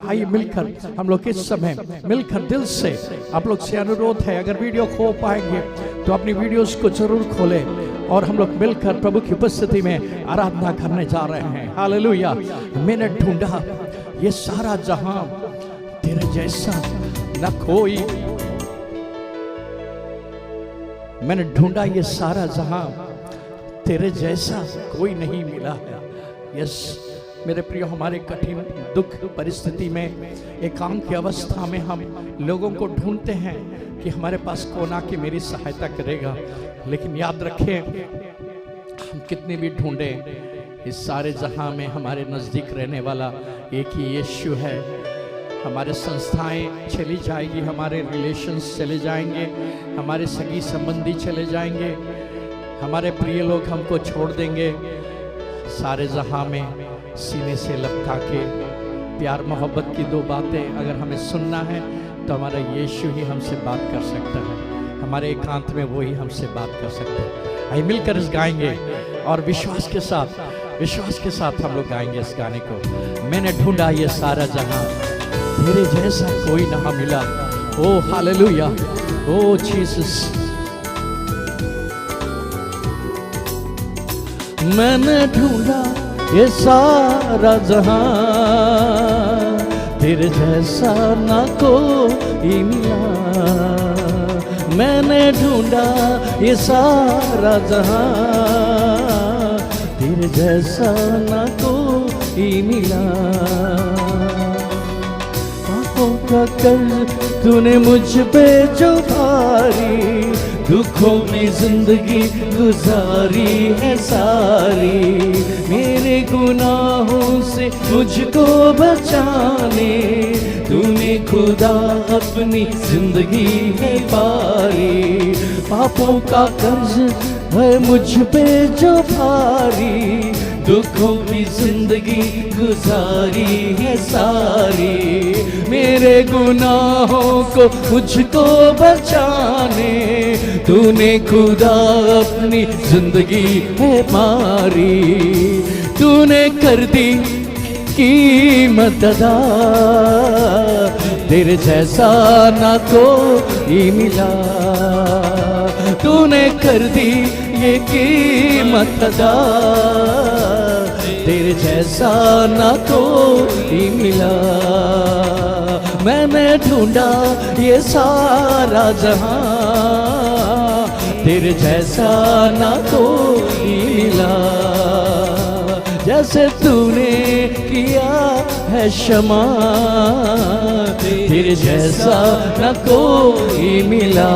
आइए मिलकर हम लोग इस समय मिलकर दिल से आप लोग से अनुरोध है, अगर वीडियो खो पाएंगे तो अपनी वीडियोस को जरूर खोलें और हम लोग मिलकर प्रभु की उपस्थिति में आराधना करने जा रहे हैं। हालेलुया। मैंने ढूंढा ये सारा जहां, तेरे जैसा न कोई। मैंने ढूंढा ये सारा जहां, तेरे जैसा कोई नहीं मिला है। यस मेरे प्रियो, हमारे कठिन दुख परिस्थिति में, एकांत की अवस्था में हम लोगों को ढूंढते हैं कि हमारे पास कौन आके मेरी सहायता करेगा। लेकिन याद रखें, हम कितने भी ढूंढें, इस सारे जहां में हमारे नज़दीक रहने वाला एक ही यीशु है। हमारे संस्थाएं चली जाएगी, हमारे रिलेशंस चले जाएंगे, हमारे सगी संबंधी चले जाएंगे, हमारे प्रिय लोग हमको छोड़ देंगे। सारे जहां में सीने से लपका के प्यार मोहब्बत की दो बातें अगर हमें सुनना है तो हमारा यीशु ही हमसे बात कर सकता है। हमारे एकांत में वो ही हमसे बात कर सकता है। आइए मिलकर इस गाएंगे और विश्वास के साथ हम लोग गाएंगे इस गाने को। मैंने ढूंढा ये सारा जहां, तेरे जैसा कोई ना मिला। ओ हालेलुया, ओ जीसस। मैंने ढूंढा ये सारा जहां, तेरे जैसा ना कोई मिला। मैंने ढूंढा ये सारा जहां, तेरे जैसा ना कोई मिला। पापों का कर्ज तूने मुझ पे जो भारी, दुखों में जिंदगी गुजारी है सारी। मेरे गुनाहों से मुझको बचाने, तूने खुदा अपनी जिंदगी है पारी। पापों का कर्ज है मुझ पे जो भारी, दुखों की जिंदगी गुजारी है सारी। मेरे गुनाहों को मुझको बचाने, तूने खुदा अपनी जिंदगी है मारी। तूने कर दी कीमत अदा, तेरे जैसा ना कोई मिला। तूने कर दी ये कीमत अदा, तेरे जैसा ना कोई मिला। मैंने ढूंढा ये सारा जहां, तेरे जैसा ना कोई मिला। जैसे तूने किया है क्षमा, तेरे जैसा ना कोई मिला।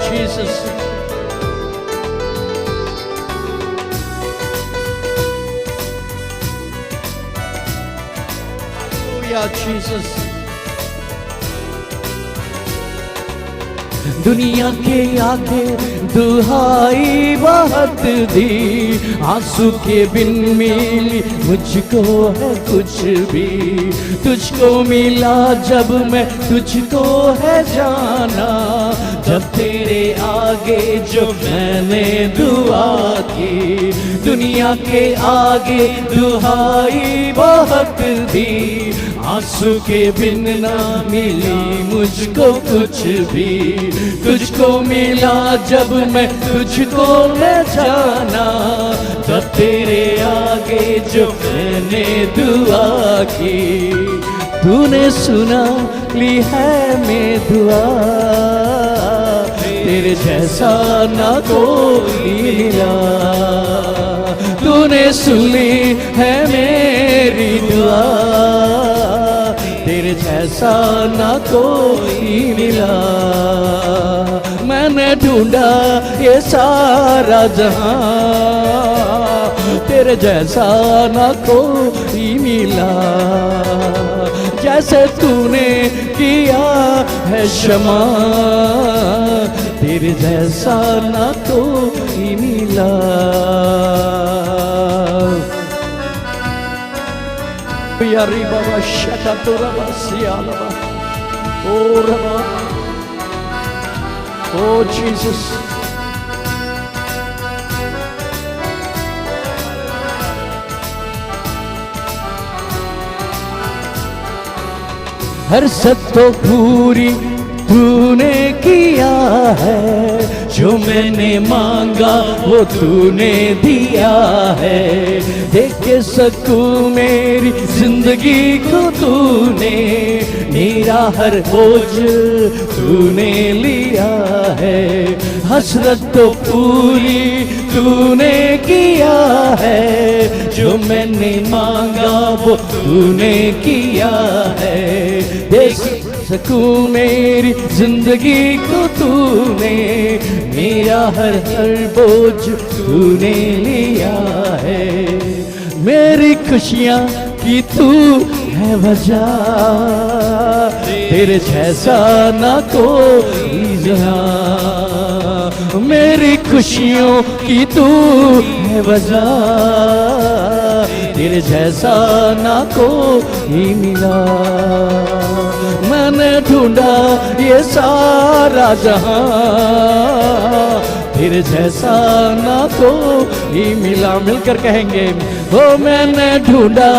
Jesus. Hallelujah, Jesus. दुनिया के आगे दुहाई बहुत दी, आंसू के बिन मिली मुझको है कुछ भी। तुझको मिला जब मैं तुझको है जाना, जब तेरे आगे जो मैंने दुआ की। दुनिया के आगे दुहाई बहुत दी, आंसू के बिन ना मिली मुझको कुछ भी। तुझको मिला जब मैं तुझको ले जाना, जब तेरे आगे जो मैंने दुआ की। तूने सुना ली है मैं दुआ, तेरे जैसा ना कोई मिला। तूने सुनी है मेरी दुआ, तेरे जैसा ना कोई मिला। मैंने ढूंढा ये सारा जहां, तेरे जैसा ना कोई मिला। जैसे तूने किया है क्षमा, तेरे जैसा ना कोई मिला। यारी बाबा शका तो रबा सियालबा ओ रबा ओ जीसस हर सद तो पूरी तूने किया है, जो मैंने मांगा वो तूने दिया है। देख के सकूं मेरी जिंदगी को तूने, मेरा हर बोझ तूने लिया है। हसरत तो पूरी तूने किया है, जो मैंने मांगा वो तूने किया है। देख सकूं मेरी जिंदगी को तूने, मेरा हर बोझ तूने लिया है। मेरी खुशियां की तू है वजह, तेरे जैसा ना कोई जहां। मेरी खुशियों की तू है वजह, तेरे जैसा ना कोई मिला। मैंने ढूंढा ये सारा जहां, तेरे जैसा ना कोई मिला। मिलकर कहेंगे, ओ मैंने ढूंढा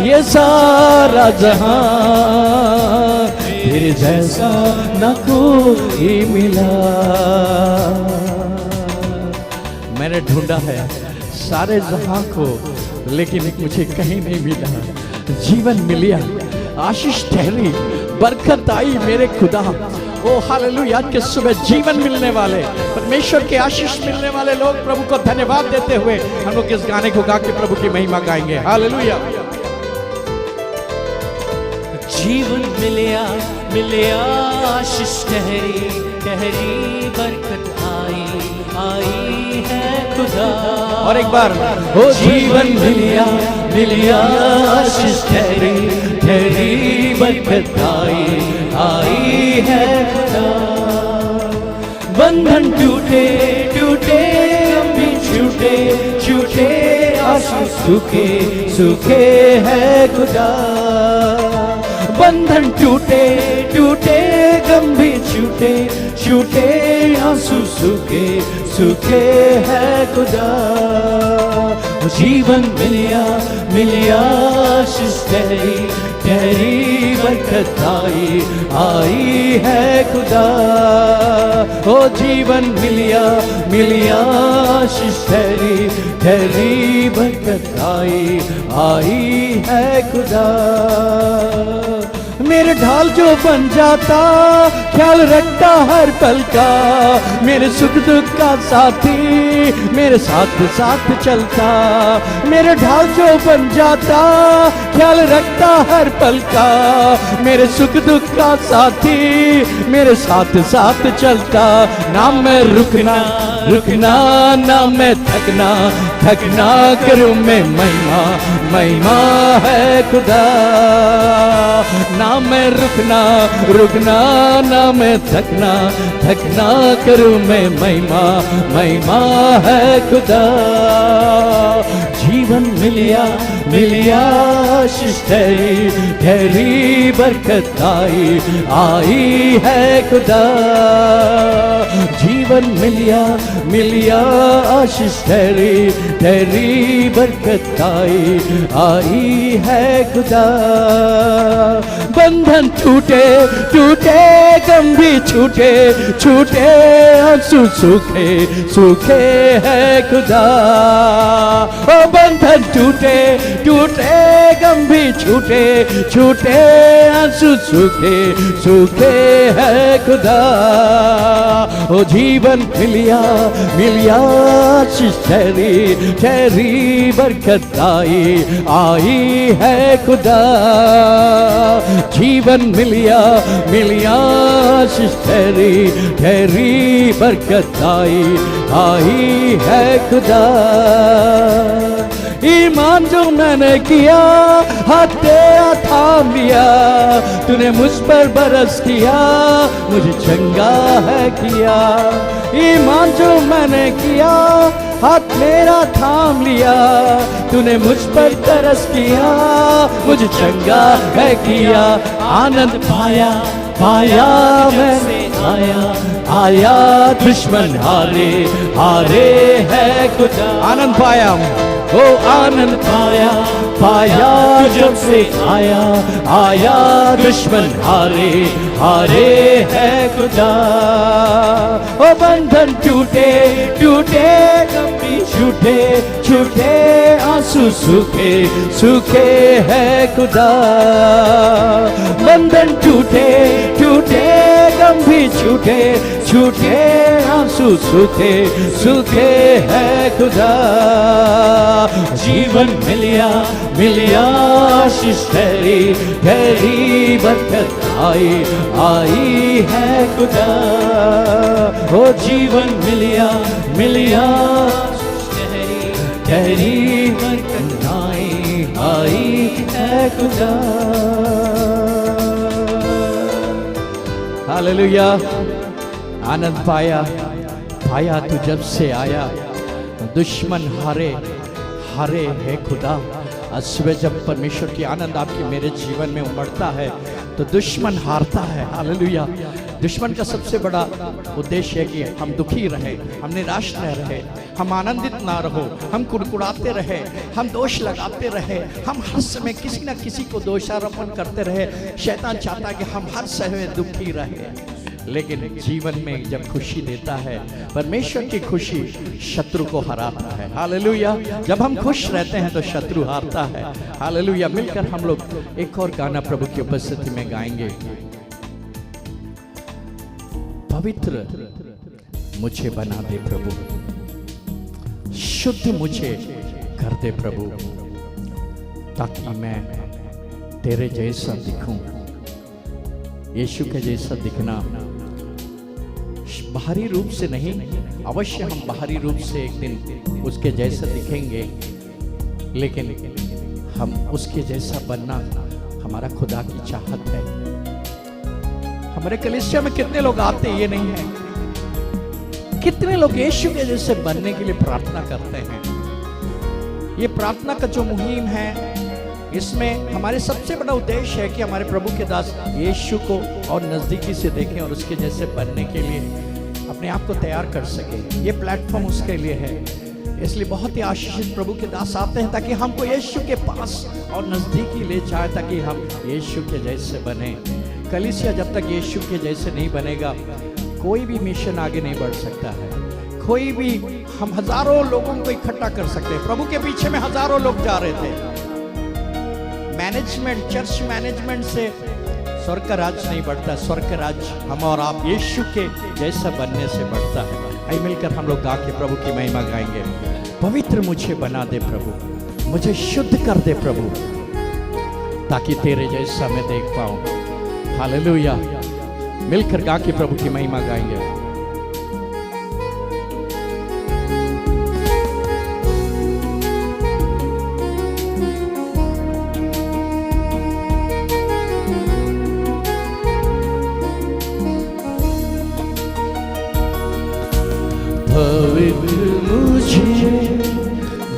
ये सारा जहां, तेरे जैसा ना कोई मिला। मैंने ढूंढा है सारे जहां को, लेकिन मुझे कहीं नहीं मिला। जीवन मिलिया, आशीष ठहरी, बरकत आई मेरे खुदा। ओ हालेलुया, आज के सुबह जीवन मिलने वाले, परमेश्वर के आशीष मिलने वाले लोग प्रभु को धन्यवाद देते हुए हम लोग इस गाने को गा के प्रभु की महिमा गाएंगे। हालेलुया। जीवन मिलिया मिलिया, आशीष ठहरी ठहरी, बरकत आई आई है खुदा। और एक बार, ओ जीवन मिलिया मिलिया, आशीष ठहरी ठहरी, बरकत आई आई है खुदा। बंधन टूटे टूटे, अभी छूटे छूटे, आंसू सूखे सूखे है खुदा। बंधन टूटे टूटे, गम भी छूटे छूटे, आंसू सूखे सूखे है खुदा। जीवन मिलिया मिलिया, आशीष ठहरी ठहरी, बरकत आई आई है खुदा। ओ जीवन मिलिया मिलिया, आशीष ठहरी ठहरी, बरकत आई आई है खुदा। मेरे ढाल जो बन जाता, ख्याल रखता हर पल का, मेरे सुख दुख का साथी मेरे साथ साथ चलता। मेरे ढाल जो बन जाता, ख्याल रखता हर पल का, मेरे सुख दुख का साथी मेरे साथ साथ चलता। ना मैं रुकना रुकना, ना मैं थकना थकना, करूं मैं महिमा महिमा है खुदा। ना मैं रुकना रुकना, ना मैं थकना थकना, करूं मैं महिमा महिमा है खुदा। जीवन मिलिया मिलिया, आशीष ठहरी ठहरी, बरकत आई आई है खुदा। जीवन मिलिया मिलिया, आशीष ठहरी ठहरी, बरकत आई आई है खुदा। बंधन टूटे टूटे, गम भी छूटे छूटे, आंसू सूखे सूखे है खुदा। ओ बंधन टूटे टूटे, गम भी छूटे छूटे, आंसू सूखे सूखे है खुदा। ओ जीवन मिलिया मिलिया, आशीष ठहरी ठहरी, बरकत आई है खुदा। जीवन मिलिया मिलिया, आशीष ठहरी ठहरी, बरकत आई है खुदा। ईमान जो मैंने किया, हाथ तेरा थाम लिया, तूने मुझ पर बरस किया, मुझे चंगा है किया। ईमान जो मैंने किया, हाथ मेरा थाम लिया, तूने मुझ पर तरस किया, मुझे चंगा है किया। आनंद पाया पाया, मैंने आया आया, दुश्मन हारे हारे है खुदा। आनंद पाया, ओ आनंद पाया पाया जब से आया आया दुश्मन हारे हारे है खुदा। ओ बंधन टूटे टूटे गम छूटे छूटे आंसू सूखे सूखे है खुदा। बंधन टूटे टूटे गम भी छूटे छूटे आंसू सूखे सूखे है खुदा। जीवन मिलिया मिलिया आशीष ठहरी ठहरी बरकत आई आई है खुदा। ओ जीवन मिलिया मिलिया ठहरी बरकत आई आई है खुदा। हालेलुया। आनंद पाया पाया तू जब से आया, दुश्मन हारे हारे है खुदा। सुबह जब परमेश्वर की आनंद आपकी मेरे जीवन में उमड़ता है तो दुश्मन हारता है। हालेलुया। दुश्मन का सबसे बड़ा उद्देश्य है कि हम दुखी रहे, हम निराश न रहे, हम आनंदित ना रहो, हम कुड़कुड़ाते रहे, हम दोष लगाते रहे, हम हर समय किसी न किसी को दोषारोपण करते रहे। शैतान चाहता है कि हम हर समय दुखी रहे, लेकिन जीवन में जब खुशी देता है परमेश्वर की खुशी शत्रु को हराता है। हालेलुया। जब हम खुश रहते हैं तो शत्रु हारता है। हालेलुया। मिलकर हम लोग एक और गाना प्रभु की उपस्थिति में गाएंगे। पवित्र मुझे बना दे प्रभु, शुद्ध मुझे कर दे प्रभु, ताकि मैं तेरे जैसा दिखूं। यीशु के जैसा दिखना बाहरी रूप से नहीं, अवश्य हम बाहरी रूप से एक दिन उसके जैसा दिखेंगे, लेकिन हम उसके जैसा बनना हमारा खुदा की चाहत है। हमारे कलीसिया में कितने लोग आते ये नहीं है, कितने लोग यीशु के जैसे बनने के लिए प्रार्थना करते हैं। ये प्रार्थना का जो मुहिम है, इसमें हमारे सबसे बड़ा उद्देश्य है कि हमारे प्रभु के दास यीशु को और नजदीकी से देखें और उसके जैसे बनने के लिए अपने आप को तैयार कर सके। ये प्लेटफॉर्म उसके लिए है। इसलिए बहुत ही आशीषित प्रभु के दास आते हैं ताकि हमको यीशु के पास और नजदीकी ले जाए, ताकि हम यीशु के जैसे बने। कलीसिया जब तक यीशु के जैसे नहीं बनेगा, कोई भी मिशन आगे नहीं बढ़ सकता है। कोई भी, हम हजारों लोगों को इकट्ठा कर सकते हैं। प्रभु के पीछे में हजारों लोग जा रहे थे। मैनेजमेंट, चर्च मैनेजमेंट से स्वर्ग का राज नहीं बढ़ता। स्वर्ग का राज हम और आप यीशु के जैसा बनने से बढ़ता है। आइए मिलकर हम लोग गा के प्रभु की महिमा गाएंगे। पवित्र मुझे बना दे प्रभु, मुझे शुद्ध कर दे प्रभु, ताकि तेरे जैसा मैं देख पाऊं। हालेलुया। मिलकर गा के प्रभु की महिमा गाएंगे। पवित्र मुझे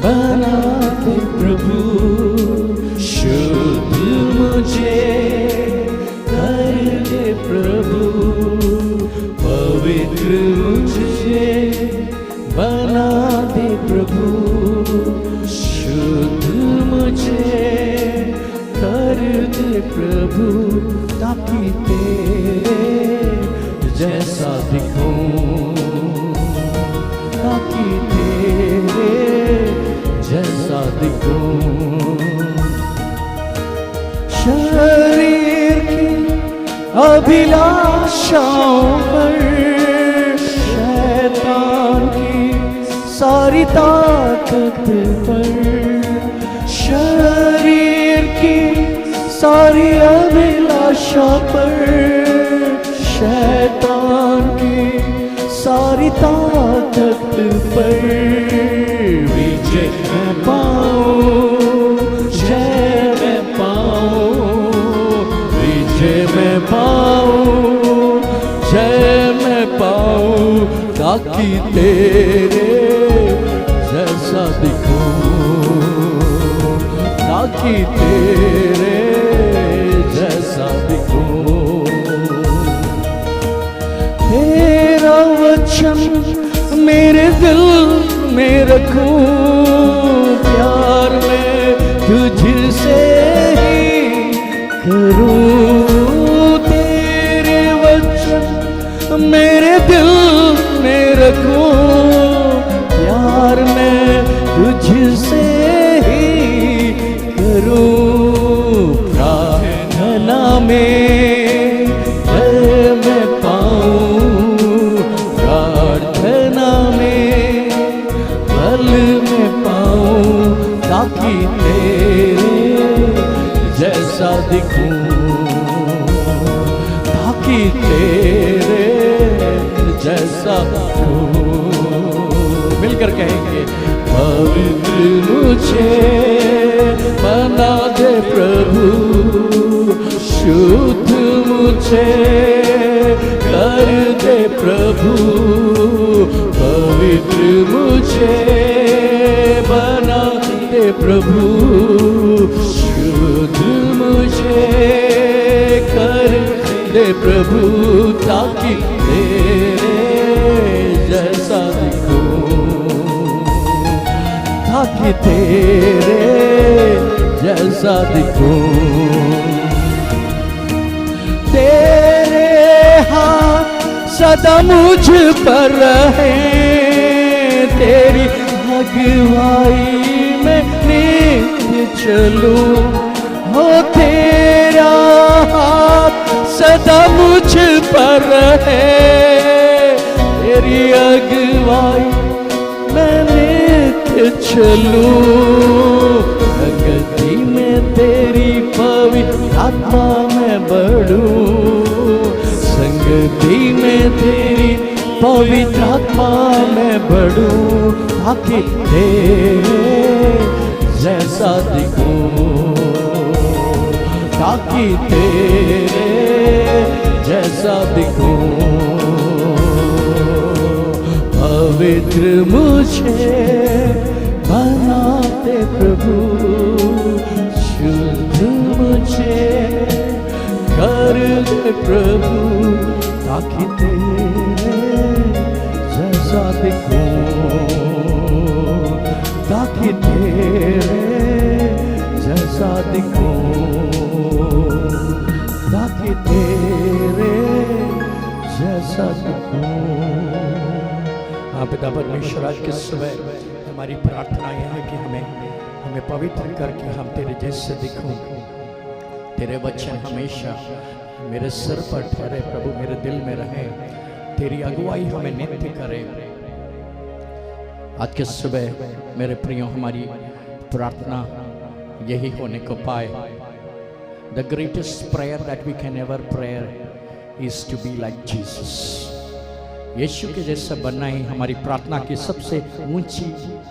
बना दे प्रभु, शुद्ध मुझे कर दे प्रभु। पवित्र मुझे बना दे प्रभु, शुद्ध मुझे कर दे प्रभु, ताकि तेरे जैसा दिखूं, ताकि तेरे जैसा दिखूं। शरीर की अभिलाषाओं पर, शैतान की सारी ताकत पर, शरीर की सारी अभिलाषा पर, शैतान की सारी ताकत पर विजय मैं पाऊं, जय मैं पाऊं, विजय मैं पाऊं, जय मैं पाऊं, ताकि तेरे जैसा दिखूं, ताकि तेरे जैसा दिखूं। तेरा वचन मेरे दिल में रखूं, प्यार में तुझे ताकि तेरे जैसा दिखूं, ताकि तेरे जैसा दिखूं। मिलकर कहेंगे, पवित्र मुझे बना दे प्रभु, शुद्ध मुझे कर दे प्रभु, पवित्र मुझे बना दे प्रभु, शुद्ध मुझे कर दे प्रभु, ताकि तेरे जैसा दिखूं, ताकि तेरे जैसा दिखूं। तेरे हाथ सदा मुझ पर रहे, तेरी अगुवाई में नित्य चलूं, हो तेरा हाथ सदा मुझ पर रहे, तेरी अगुवाई में नित्य चलूं, प्रगति में तेरी पवित्र आत्मा में बढ़ूं, संगति में तेरी पवित्र आत्मा में बढ़ूं, ताकि तेरे जैसा दिखूं, ताकि तेरे जैसा दिखूं। पवित्र मुझे बना दे प्रभु, शुद्ध मुझे कर दे प्रभु, ताकि तेरे जैसा दिखूं, ताकि तेरे जैसा दिखूं, ताकि तेरे जैसा दिखूं। हाँ पिता परमेश्वर, आज के सुबह हमारी प्रार्थना यह है कि हमें पवित्र करके हम तेरे जैसे दिखूं। तेरे वचन हमेशा मेरे सिर पर ठहरे प्रभु, मेरे दिल में रहे, तेरी अगुवाई हमें नित्य करे। आज के सुबह मेरे प्रियो, हमारी प्रार्थना यही होने को पाए। The greatest prayer that we can ever prayer is to be like Jesus. यीशु के जैसा बनना ही हमारी प्रार्थना की सबसे ऊंची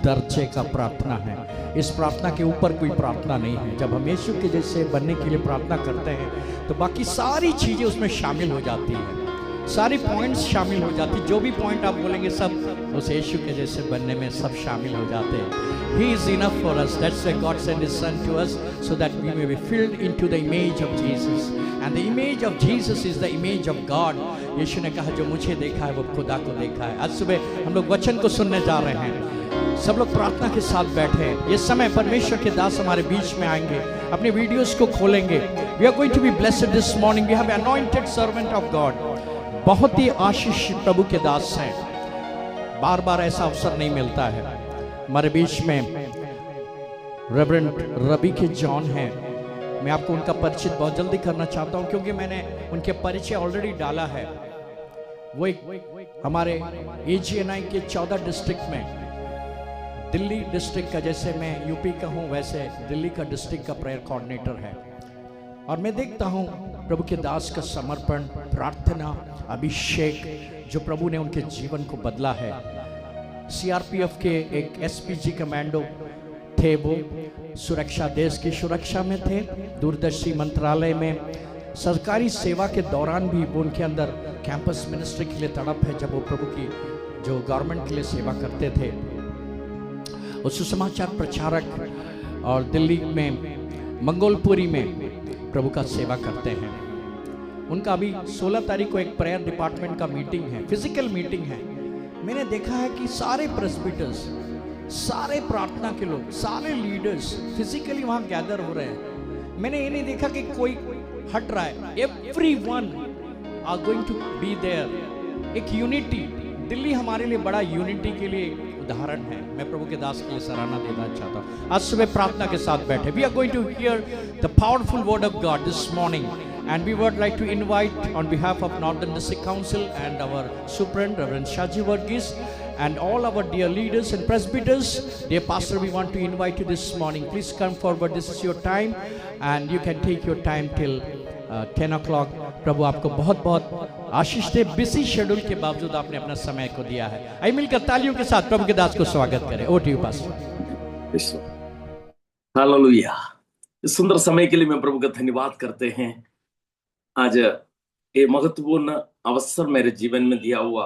दर्जे का प्रार्थना है। इस प्रार्थना के ऊपर कोई प्रार्थना नहीं है। जब हम यीशु के जैसे बनने के लिए प्रार्थना करते हैं तो बाकी सारी चीज़ें उसमें शामिल हो जाती हैं, सारी पॉइंट्स शामिल हो जाती। जो भी पॉइंट आप बोलेंगे सब उस यीशु के जैसे बनने में सब शामिल हो जाते हैं। He is enough for us. That's why God sent His Son to us, so that we may be filled into the image of Jesus. And the image of Jesus is the image of God. यीशु ने कहा, जो मुझे देखा है वो खुदा को देखा है। आज सुबह हम लोग वचन को सुनने जा रहे हैं। सब लोग प्रार्थना के साथ बैठे हैं। ये समय परमेश्वर के दास हमारे बीच में आएंगे, अपने वीडियोस को खोलेंगे। We are going to be blessed this morning. We have an anointed servant of God. बहुत ही आशीष प्रभु के दास हैं। बार बार ऐसा अवसर नहीं मिलता है। हमारे बीच में रेवरेंड रवि के जॉन हैं। मैं आपको उनका परिचय बहुत जल्दी करना चाहता हूं, क्योंकि मैंने उनके परिचय ऑलरेडी डाला है। वो एक हमारे AGNI के 14 डिस्ट्रिक्ट में, दिल्ली डिस्ट्रिक्ट का, जैसे मैं यूपी का हूं वैसे दिल्ली का डिस्ट्रिक्ट का प्रेयर कोऑर्डिनेटर है। और मैं देखता हूं प्रभु के दास का समर्पण, प्रार्थना, अभिषेक जो प्रभु ने उनके जीवन को बदला है। CRPF के एक SPG कमांडो थे, वो सुरक्षा, देश की सुरक्षा में थे। दूरदर्शी मंत्रालय में सरकारी सेवा के दौरान भी वो उनके अंदर कैंपस मिनिस्ट्री के लिए तड़प है, जब वो प्रभु की जो गवर्नमेंट के लिए सेवा करते थे। वो सुसमाचार प्रचारक और दिल्ली में मंगोलपुरी में प्रभु का सेवा करते हैं। उनका अभी 16 तारीख को एक प्रेयर डिपार्टमेंट का मीटिंग है, फिजिकल मीटिंग है। मैंने देखा है कि सारे प्रेस्बिटर्स, सारे प्रार्थना के लोग, सारे लीडर्स फिजिकली वहां गैदर हो रहे हैं। मैंने ये नहीं देखा कि कोई हट रहा है। Everyone are going to be there. एक यूनिटी, दिल्ली हमारे लिए बड़ा यूनिटी के लिए उदाहरण है। मैं प्रभु के दास के लिए सराहना देना चाहता हूँ। आज सुबह प्रार्थना के साथ बैठे। We are going to hear the powerful word of God this morning, and we would like to invite on behalf of Northern District Council and our Superintendent Reverend Shaji Varghese and all our dear leaders and presbyters. Dear Pastor, we want to invite you this morning. Please come forward. This is your time, and you can take your time till 10 o'clock. प्रभु आपको बहुत बहुत आशीष दे। Busy schedule के बावजूद आपने अपना समय को दिया है। आइए मिलकर तालियों के साथ प्रभु के दास को स्वागत करें। Over to you pastor. Hallelujah. इस सुंदर समय के लिए मैं प्रभु का धन्यवाद करते हैं। आज ये महत्वपूर्ण अवसर मेरे जीवन में दिया हुआ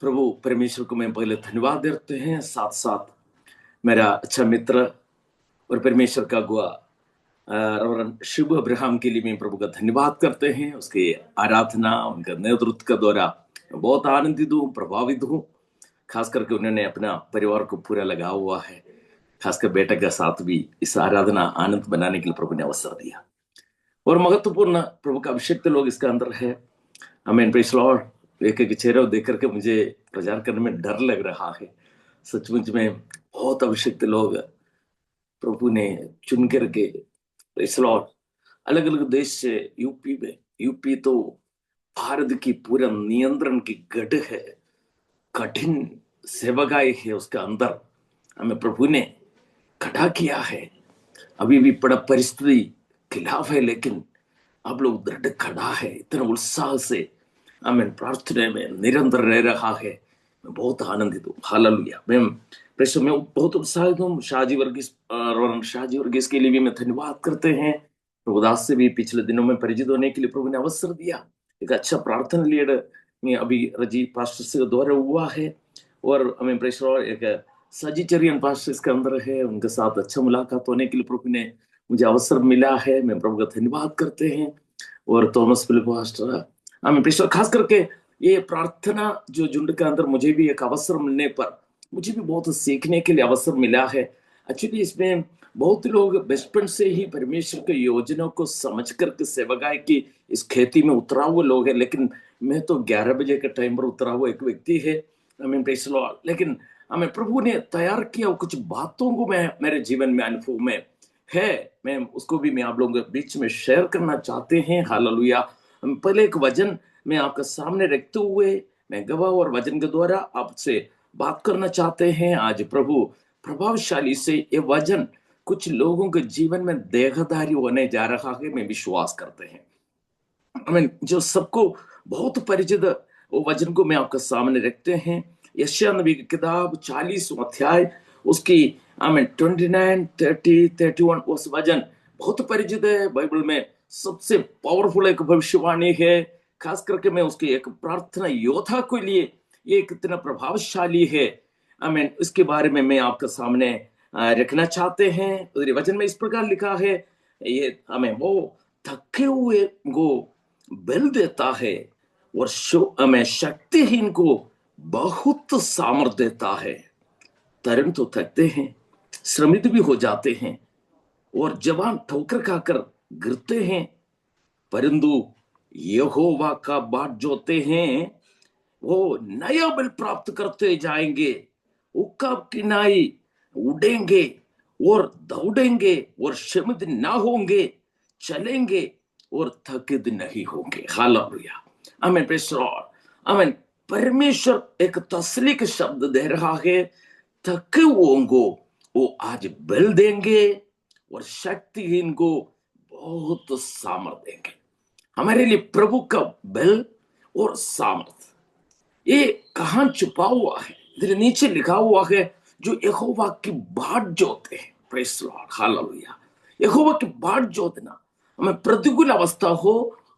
प्रभु परमेश्वर को मैं पहले धन्यवाद देते हैं। साथ साथ मेरा अच्छा मित्र और परमेश्वर का अगुआ रेवरेंड शिव अब्राहम के लिए मैं प्रभु का धन्यवाद करते हैं। उसके आराधना, उनका नेतृत्व का द्वारा बहुत आनंदित हूँ, प्रभावित हूँ। खास करके उन्होंने अपना परिवार को पूरा लगा हुआ है। खासकर बेटे के साथ भी इस आराधना आनंद बनाने के लिए प्रभु ने अवसर दिया। और महत्वपूर्ण प्रभु का अभिषेक लोग इसके अंदर है। आमीन, प्रेज़ लॉर्ड। एक एक चेहरा देख करके मुझे प्रचार करने में डर लग रहा है। सचमुच में बहुत अभिषेक लोग प्रभु ने चुन करके, प्रेज़ लॉर्ड, अलग अलग देश से यूपी में, यूपी तो भारत की पूरा नियंत्रण की गढ़ है, कठिन सेवकाई है, उसके अंदर हमें प्रभु ने खड़ा किया है। अभी भी बड़ा परिस्थिति खिलाफ है, लेकिन आप लोग दृढ़ खड़ा है, इतना उत्साह से हमें प्रार्थना में निरंतर रह रहा है। मैं बहुत आनंदित हूँ। हालेलुया। मैं बहुत उत्साहित हूँ। शाहजी वर्गीस के लिए भी मैं धन्यवाद करते हैं। प्रभुदास से भी पिछले दिनों में परिचित होने के लिए प्रभु ने अवसर दिया। एक अच्छा प्रार्थना लीडर में अभी रजी पास्टर से द्वारा हुआ है, और हमें प्रेशर एक सजिचरियन पास्टर इसके अंदर है, उनके साथ अच्छा मुलाकात होने के लिए प्रभु ने मुझे अवसर मिला है। मैं प्रभु का धन्यवाद करते हैं। और थॉमस फिलिप पास्टर, हमें प्रेशर, खास करके ये प्रार्थना जो झुंड के अंदर मुझे भी एक अवसर मिलने पर मुझे भी बहुत सीखने के लिए अवसर मिला है। एक्चुअली इसमें बहुत लोग बचपन से ही परमेश्वर के योजना को समझ करके सेवकाई की इस खेती में उतरा हुए लोग हैं, लेकिन मैं तो 11 बजे के टाइम पर उतरा हुआ एक व्यक्ति है। हमें प्रेज़ लॉर्ड, लेकिन हमें प्रभु ने तैयार किया कुछ बातों को मैं मेरे जीवन में अनुभव में है, मैं उसको भी मैं आप लोगों के बीच में शेयर करना चाहते हैं। हालेलुया। पहले एक वचन मैं आपके सामने रखते हुए मैं गवाह और वचन के द्वारा आपसे बात करना चाहते हैं। आज प्रभु प्रभावशाली से ये वचन कुछ लोगों के जीवन में देहधारी होने जा रहा है, मैं विश्वास करते हैं। हमें जो सबको बहुत परिचित वो वचन को मैं आपके सामने रखते हैं। यशायाह नबी की किताब 40 अध्याय उसकी 29, 30, 31 उस वचन बहुत परिचित है। बाइबल में सबसे पावरफुल एक भविष्यवाणी है। खास करके मैं उसकी एक प्रार्थना योद्धा के लिए ये कितना प्रभावशाली है, इसके बारे में मैं आपके सामने रखना चाहते हैं। वचन में इस प्रकार लिखा है, ये हमें वो थके हुए को बल देता है और हमें शक्तिहीन को बहुत सामर्थ देता है। तरुण तो थकते हैं, श्रमित भी हो जाते हैं, और जवान ठोकर खाकर गिरते हैं, परंतु यहोवा का बाट जोते हैं वो नया बल प्राप्त करते जाएंगे। उकब की नाई उड़ेंगे और दौड़ेंगे और श्रमित ना होंगे, चलेंगे और थकित नहीं होंगे। हालेलुया। आमीन, प्रेज़ लॉर्ड। आमीन। परमेश्वर एक तसल्ली का शब्द दे रहा है, थके हुओं को वो आज बल देंगे और शक्तिहीन को बहुत सामर्थ देंगे। हमारे लिए प्रभु का बल और सामर्थ ये कहां छुपा हुआ है? इधर नीचे लिखा हुआ है, जो यहोवा की बाट जोते हैं। Praise Lord. हालेलुया। यहोवा की बाट जोतना, हमें प्रतिकूल अवस्था हो,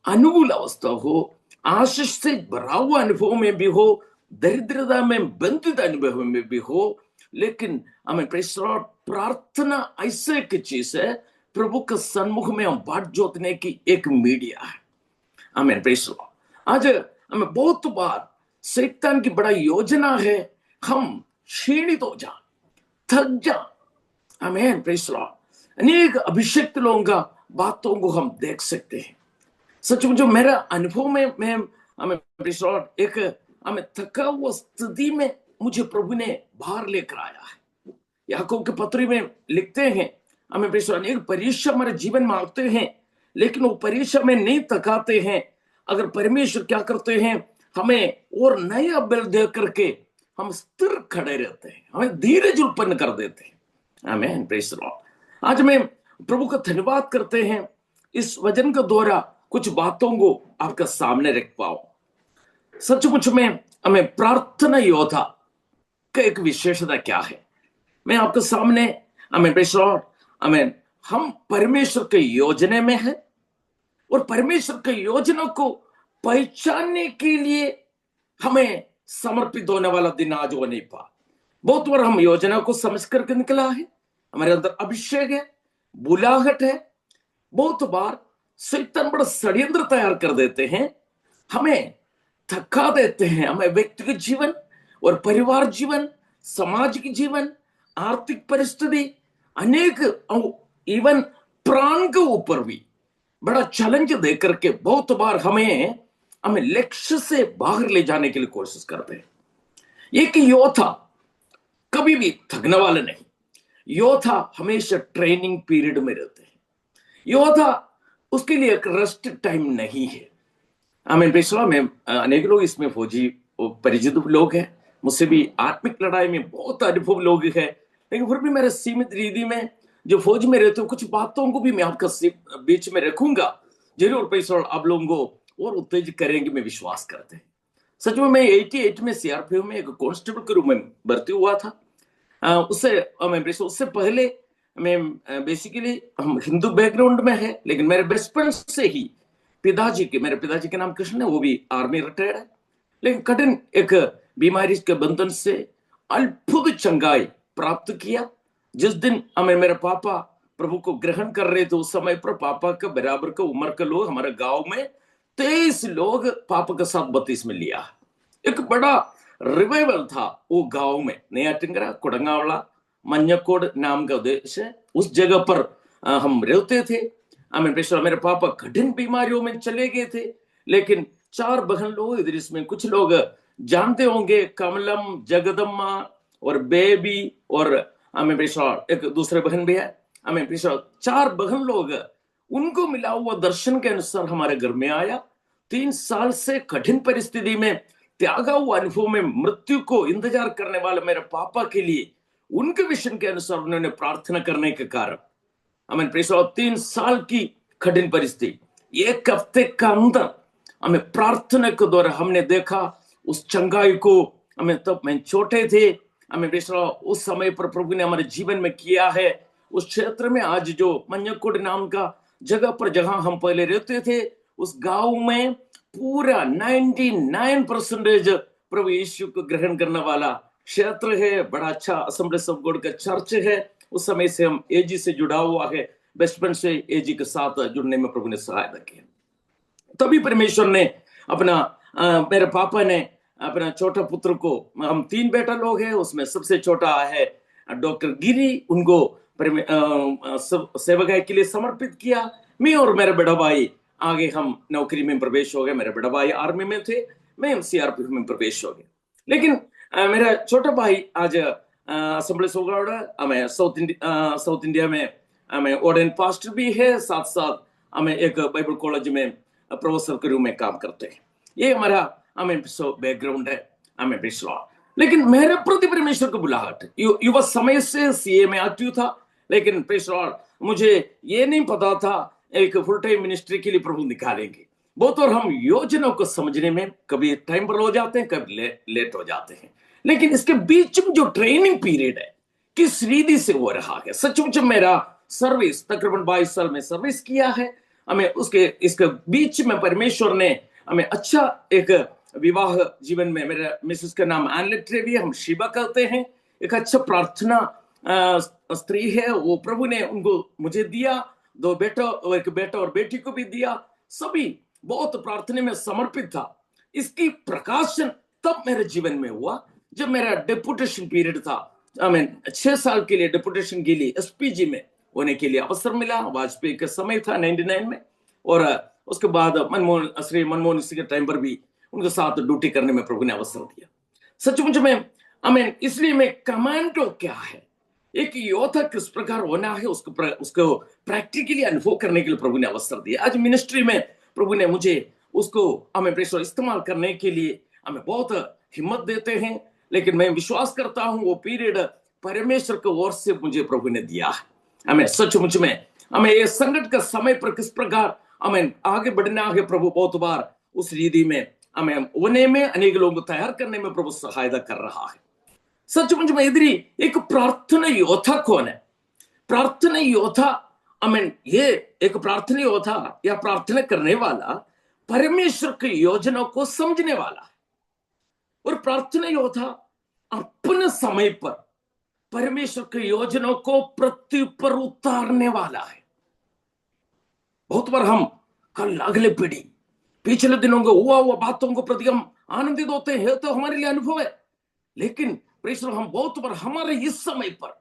अनुकूल अवस्था हो, आशीष से भरा हुआ अनुभव में भी हो, दरिद्रता में बंधित अनुभव में भी हो, लेकिन हमें प्रेज़ लॉर्ड प्रार्थना ऐसे एक चीज है, प्रभु के सन्मुख में हम बाट जोतने की एक मीडिया है। आमीन, प्रेज़ लॉर्ड। आज हमें बहुत बार शैतान की बड़ा योजना है, हम क्षीणित हो जा, थक जा। आमीन, प्रेज़ लॉर्ड। अनेक अभिषेक लोगों का बातों को हम देख सकते हैं। सचमुच जो मेरा अनुभव में मैं हमें प्रेज़ लॉर्ड एक हमें थका हुआ स्थिति में मुझे प्रभु ने बाहर लेकर आया है। याकूब के पत्री में लिखते हैं, हमें प्रेज़ लॉर्ड अनेक परीक्षा हमारे जीवन में आते हैं, लेकिन वो परीक्षा में नहीं थकाते हैं। अगर परमेश्वर क्या करते हैं, हमें और नया बल दे करके हम स्थिर खड़े रहते हैं, हमें धीरज उत्पन्न कर देते हैं। आमीन, प्रेज द लॉर्ड। आज मैं प्रभु का धन्यवाद करते हैं इस वचन के द्वारा कुछ बातों को आपका सामने रख पाओ। सचमुच में हमें प्रार्थना योद्धा का एक विशेषता क्या है, मैं आपके सामने हमें प्रेज द लॉर्ड, हमें हम परमेश्वर के योजना में है और परमेश्वर के योजना को पहचानने के लिए हमें समर्पित होने वाला दिन आज हो नहीं पा। बहुत बार हम योजना को समझ करके निकला है, हमारे अंदर अभिषेक है, बुलाहट है। बहुत बार शैतान बड़ा षड्यंत्र तैयार कर देते हैं, हमें थका देते हैं, हमें व्यक्तिगत जीवन और परिवार जीवन, सामाजिक जीवन, आर्थिक परिस्थिति, अनेक इवन प्राण के ऊपर भी बड़ा चैलेंज दे करके बहुत बार हमें लक्ष्य से बाहर ले जाने के लिए कोशिश करते हैं। एक योद्धा कभी भी थकने वाले नहीं, योद्धा हमेशा ट्रेनिंग पीरियड में रहते हैं। योद्धा उसके लिए एक रेस्ट टाइम नहीं है। पिछला में अनेक लोग इसमें फौजी परिचित लोग हैं, मुझसे भी आत्मिक लड़ाई में बहुत अनुभव लोग हैं, लेकिन फिर भी मेरे सीमित रीति में जो फौज में रहते हो कुछ बातों को भी मैं आपका बीच में रखूंगा, जरूर पैसा आप लोगों को और उत्तेजित करेंगे, मैं विश्वास करते हैं। सच में मैं 88 में सीआरपीएफ में एक कांस्टेबल के रूप में भर्ती हुआ था। उससे पहले मैं बेसिकली हम हिंदू बैकग्राउंड में है, लेकिन मेरे बचपन से ही मेरे पिताजी के नाम कृष्ण है, वो भी आर्मी रिटायर्ड है, लेकिन कठिन एक बीमारी के बंधन से अद्भुत चंगाई प्राप्त किया। जिस दिन मेरे पापा प्रभु को ग्रहण कर रहे थे, उस समय पर पापा के बराबर के उम्र के लोग हमारे गांव में 23 लोग पापा के साथ बपतिस्मा लिया। एक बड़ा रिवाइवल था वो गांव में, नया टिंगरा कोडंगावला मन्यकोड नाम का देश है, उस जगह पर हम रहते थे। मेरे पापा कठिन बीमारियों में चले गए थे, लेकिन 4 बहन लोग इधर, इसमें कुछ लोग जानते होंगे, कमलम, जगदम्मा और बेबी और एक दूसरे बहन भी है। 4 बहन लोग, उनको मिला हुआ दर्शन के अनुसार हमारे घर में आया। 3 साल से कठिन परिस्थिति में त्यागा हुआ अनुभव में मृत्यु को इंतजार करने वाले मेरे पापा के लिए उनके विजन के अनुसार उन्होंने प्रार्थना करने के कारण 3 साल की कठिन परिस्थिति 1 हफ्ते का अंदर प्रार्थना के द्वारा हमने देखा उस चंगाई को। तब मैं छोटे थे, उस समय पर प्रभु ने हमारे जीवन में किया है। उस क्षेत्र में आज जो मन्यकोड नाम का जगह पर जहां हम पहले रहते थे, उस गांव में पूरा 99% प्रभु यीशु को ग्रहण करने वाला क्षेत्र है। बड़ा अच्छा असेंबलीज ऑफ गॉड का चर्च है। उस समय से हम एजी से जुड़ा हुआ है, बचपन से एजी के साथ जुड़ने में प्रभु ने सहायता की। तभी परमेश्वर ने मेरे पापा ने अपना छोटा पुत्र को, हम 3 बेटा लोग हैं, उसमें सबसे छोटा है डॉक्टर गिरी, उनको सेवकाई के लिए समर्पित किया। मैं और मेरा बड़ा भाई आगे हम नौकरी में प्रवेश हो गए। मेरे बड़ा भाई आर्मी में थे, मैं सीआरपीएफ में प्रवेश हो गया। लेकिन मेरा छोटा भाई आज assemblies of God, south India में ऑर्डिनेशन पास्टर भी है, साथ साथ एक बाइबल कॉलेज में प्रोफेसर के रूप में काम करते हैं। ये हमारा बैकग्राउंड है। लेकिन मेरे प्रति परमेश्वर को बुलाहट, युवा समय से सीए में एक्टिव था, लेकिन मुझे ये नहीं पता था एक फुल टाइम मिनिस्ट्री के लिए प्रभु निकालेंगे। बहुत और हम योजनाओं को समझने में कभी टाइम पर हो जाते हैं, कभी लेट हो जाते हैं। लेकिन इसके बीच में जो ट्रेनिंग पीरियड है, किस रीति से हो रहा है, सचमुच मेरा सर्विस तकरीबन 22 साल में सर्विस किया है। इसके बीच में परमेश्वर ने हमें अच्छा एक विवाह जीवन में, मेरे मिसेस का नाम एनलेट ट्रेवी, हम शिवा कहते हैं, एक अच्छा प्रार्थना स्त्री है। वो प्रभु ने उनको मुझे दिया, 2 बेटा, एक बेटा और बेटी को भी दिया। सभी बहुत प्रार्थना में समर्पित था। इसकी प्रकाशन तब मेरे जीवन में हुआ जब मेरा डेपुटेशन पीरियड था। 6 साल के लिए डेपुटेशन के लिए एसपीजी में होने के लिए अवसर मिला। वाजपेयी का समय था 99 में, और उसके बाद श्री मनमोहन सिंह के टाइम पर भी उनके साथ ड्यूटी करने में प्रभु ने अवसर दिया। सचमुच में इसलिए मैं कमांडो क्या है, एक योद्धा किस प्रकार होना है, उसको प्रैक्टिकली अनुभव करने के लिए प्रभु ने अवसर दिया। आज मिनिस्ट्री में प्रभु ने मुझे उसको प्रेशर इस्तेमाल करने के लिए हमें बहुत हिम्मत देते हैं। लेकिन मैं विश्वास करता हूं वो पीरियड परमेश्वर की ओर से मुझे प्रभु ने दिया है। हमें सचमुच में हमें ये संकट के समय पर किस प्रकार हमें आगे बढ़ना है, प्रभु बहुत बार उस रीति में हमें होने में, अनेक लोगों को तैयार करने में प्रभु सहायता कर रहा है। सचमुच में इधर एक प्रार्थना योद्धा कौन है? प्रार्थना योद्धा ये एक प्रार्थना योद्धा या प्रार्थना करने वाला परमेश्वर की योजना को समझने वाला है। और प्रार्थना योद्धा अपने समय पर परमेश्वर की योजना को पृथ्वी पर उतारने वाला है। बहुत बार हम कल अगले पीढ़ी पिछले दिनों को हुआ बातों को प्रति हम आनंदित होते हैं, तो हमारे लिए अनुभव है। लेकिन प्रेषण हम बहुत बार हमारे इस समय पर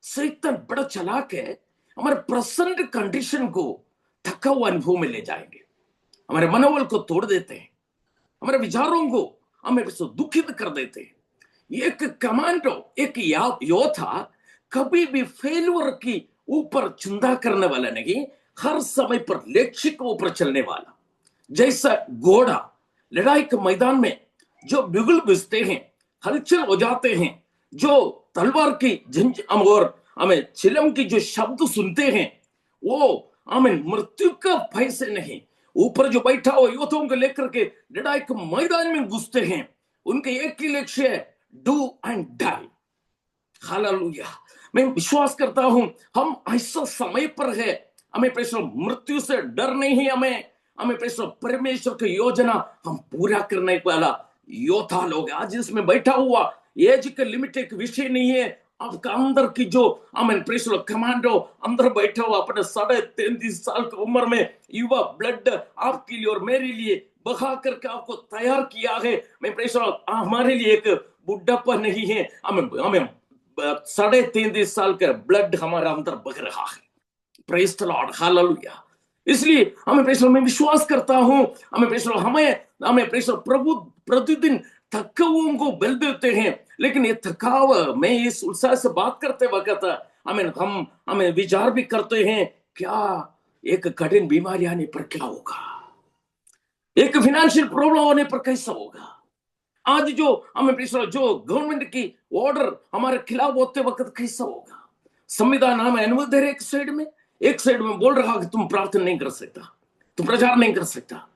शैतान बड़ा चालाक है, हमारे प्रेजेंट कंडीशन को थका हुआ अनुभव में ले जाएंगे, हमारे मनोबल को तोड़ देते हैं, हमारे विचारों को हमें दुखित कर देते हैं। एक कमांडो, एक योद्धा कभी भी फेल्यूर की ऊपर चिंता करने वाला नहीं, हर समय पर लक्ष्य के ऊपर चलने वाला। जैसा घोड़ा लड़ाई के मैदान में जो बिगुल बिजते हैं, हलचल हो जाते हैं, जो तलवार की झंझ और हमें चिलम की जो शब्द सुनते हैं, वो हमें मृत्यु का भय से नहीं, ऊपर जो बैठा हो योद्धाओं को लेकर के लड़ाई के मैदान में घुसते हैं। उनके एक ही लक्ष्य है, डू एंड डाई। हालेलुया। मैं विश्वास करता हूं हम ऐसा समय पर है, हमें प्रेषण मृत्यु से डर नहीं है, हमें प्रेषण परमेश्वर की योजना हम पूरा करने वाला योद्धा लोग। आज इसमें बैठा हुआ एज का लिमिट एक विषय नहीं है। आपका अंदर की जो प्रेषण कमांडो अंदर बैठा हुआ अपने 33.5 साल की उम्र में युवा ब्लड आपके लिए और मेरे लिए बहा करके आपको तैयार किया है। मैं प्रेषण हमारे लिए एक बुढ़ापा नहीं है, हमें 33.5 साल का ब्लड हमारा अंदर बह रहा है। Praise the Lord, hallelujah. इसलिए हमें प्रेषण में विश्वास करता हूं, हमें प्रेषण हमें प्रेषण प्रभु प्रतिदिन थकाओं को बल देते हैं। लेकिन ये थकाव में इस उत्साह से बात करते वक्त हमें विचार भी करते हैं, क्या एक कठिन बीमारी आने पर क्या होगा, एक फाइनेंशियल प्रॉब्लम होने पर कैसा होगा। आज जो जो गवर्नमेंट की ऑर्डर हमारे खिलाफ होते वक्त कैसा होगा। संविधान हमें अनुमति दे रहे एक साइड में बोल रहा कि तुम प्रार्थना नहीं कर सकता, तुम प्रचार नहीं कर सकता।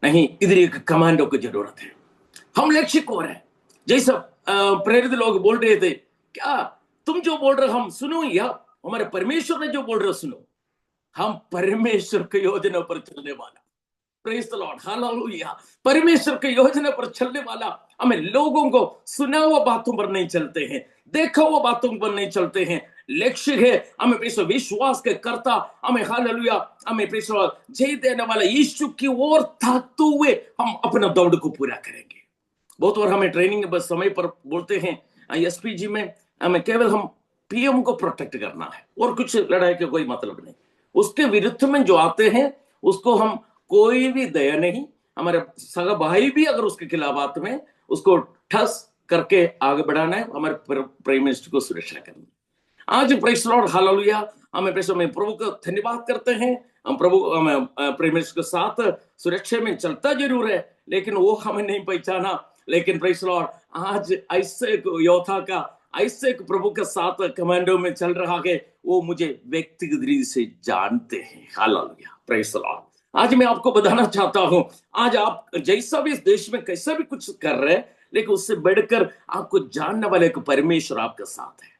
नहीं, इधर एक कमांडो की जरूरत है। हम लक्ष्य को रहे, जैसा प्रेरित लोग बोल रहे थे, क्या तुम जो बोल रहे हम सुनो या हमारे परमेश्वर ने जो बोल रहे सुनो। हम परमेश्वर की योजना पर चलने वाला, प्रेज द लॉर्ड, हालेलुया। परमेश्वर की योजना पर चलने वाला, हमें लोगों को सुना हुआ बातों पर नहीं चलते हैं, देखा हुआ बातों पर नहीं चलते हैं। लक्ष्य है हमें विश्वास के करता, हमें हालेलुया, हमें जय देने वाला यीशु की ओर ताकते हुए हम अपना दौड़ को पूरा करेंगे। बहुत बार हमें ट्रेनिंग समय पर बोलते हैं एसपीजी में हमें केवल हम पीएम को प्रोटेक्ट करना है और कुछ लड़ाई का कोई मतलब नहीं। उसके विरुद्ध में जो आते हैं उसको हम कोई भी दया नहीं, हमारे सगा भाई भी अगर उसके खिलाफ आते में उसको ठस करके आगे बढ़ाना है, हमारे प्राइम मिनिस्टर को सुरक्षा करना। आज प्रेज द लॉर्ड, हालेलुया। हमें प्रभु का धन्यवाद करते हैं। हम प्रभु प्राइम मिनिस्टर के साथ सुरक्षा में चलता जरूर है, लेकिन वो हमें नहीं पहचाना। लेकिन प्रेज द लॉर्ड, आज ऐसे योद्धा का, ऐसे प्रभु के साथ कमांडो में चल रहा है, वो मुझे व्यक्तिगत रीति से जानते हैं। Hallelujah, praise the Lord. आज मैं आपको बताना चाहता हूं, आज आप जैसा भी इस देश में कैसा भी कुछ कर रहे हैं, लेकिन उससे बढ़कर आपको जानने वाले एक परमेश्वर आपके साथ है।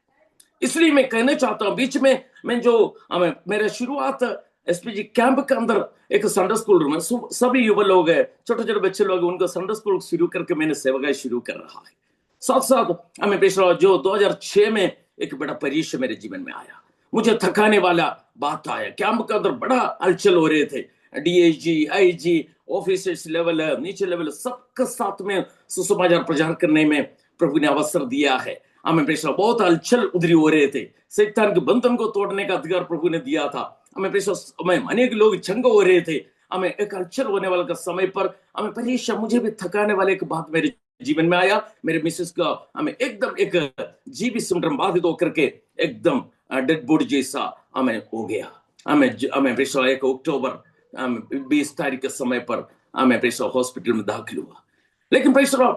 इसलिए मैं कहना चाहता हूं, बीच में मैं जो मेरा शुरुआत एसपीजी कैंप के अंदर एक संडे स्कूल में सभी युवा लोग हैं, छोटे छोटे बच्चे लोग, उनको संडे स्कूल शुरू करके मैंने सेवागाई शुरू कर रहा है। साथ साथ हमें पेशवा जो 2006 में एक बड़ा परीक्षा मेरे जीवन में आया, मुझे थकाने वाला बात आया। कैंप के अंदर बड़ा हलचल हो रहे थे, डीएसजी, आईजी, ऑफिसर्स लेवल, नीचे लेवल, सबके साथ में सुसमाचार प्रचार करने में प्रभु ने अवसर दिया है। हमें पेशवा बहुत हलचल उधरी हो रहे थे, शैतान के बंधन को तोड़ने का अधिकार प्रभु ने दिया था। हमें पेशवा अनेक लोग चंग हो रहे थे। हमें एक हलचल होने वाले का समय पर हमें परीक्षा, मुझे भी थकाने वाले एक बात मेरे जीवन में आया। मेरे मिसेस का हमें एकदम एक जीवी सिम्टम बाधित होकर के एकदम डेड बॉडी जैसा हमें हो गया। हमें पेशवा 1 अक्टूबर 20 तारीख के समय पर हमें पेशवा हॉस्पिटल में दाखिल हुआ। लेकिन पेशवा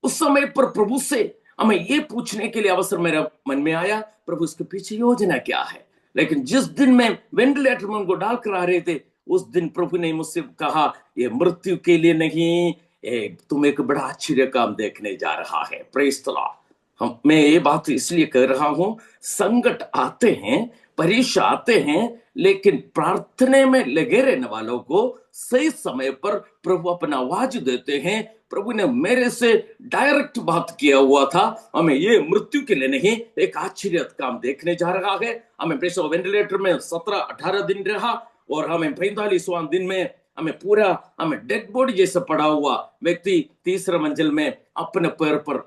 उस समय पर प्रभु से हमें ये पूछने के लिए अवसर मेरे मन में आया, प्रभु इसके पीछे योजना क्या है। लेकिन जिस दिन मैं वेंटिलेटर में उनको डालकर आ रहे थे, उस दिन प्रभु ने मुझसे कहा, ये मृत्यु के लिए नहीं, तुम एक बड़ा आश्चर्य काम देखने जा रहा है। Praise the Lord. मैं ये बात इसलिए कह रहा हूं, संकट आते हैं, परीक्षा आते हैं, लेकिन प्रार्थना में लगे रहने वालों को सही समय पर प्रभु अपना आवाज देते हैं। प्रभु ने मेरे से डायरेक्ट बात किया हुआ था, हमें ये मृत्यु के लिए नहीं, एक आश्चर्य काम देखने जा रहा है। हमें प्रेशर वेंटिलेटर में 17-18 दिन रहा और हमें 45वां दिन में हमें डेड बॉडी जैसे पड़ा हुआ व्यक्ति तीसरे मंजिल में अपने पैर पर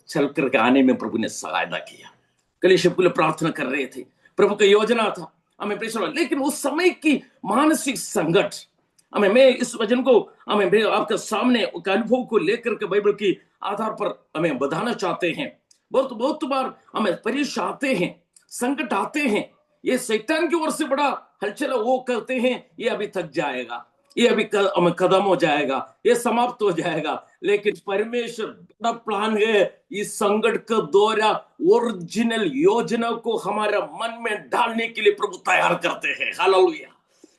चल करके आने में प्रभु ने सहायता किया। कलीसिया के लिए प्रार्थना कर रहे थे, प्रभु का योजना था हमें प्रेशर। लेकिन उस समय की मानसिक संकट मैं इस वचन को आपके सामने अनुभव को लेकर के बाइबल की आधार पर हमें बताना चाहते हैं। बहुत बार हमें परीक्षा आते हैं, संकट आते हैं, ये शैतान की ओर से बड़ा हलचल, वो कहते हैं ये अभी थक जाएगा, ये अभी खत्म हो जाएगा, ये समाप्त हो जाएगा। लेकिन परमेश्वर बड़ा प्लान है, इस संकट का दौरा ओरिजिनल योजना को हमारे मन में डालने के लिए प्रभु तैयार करते हैं। हालेलुया।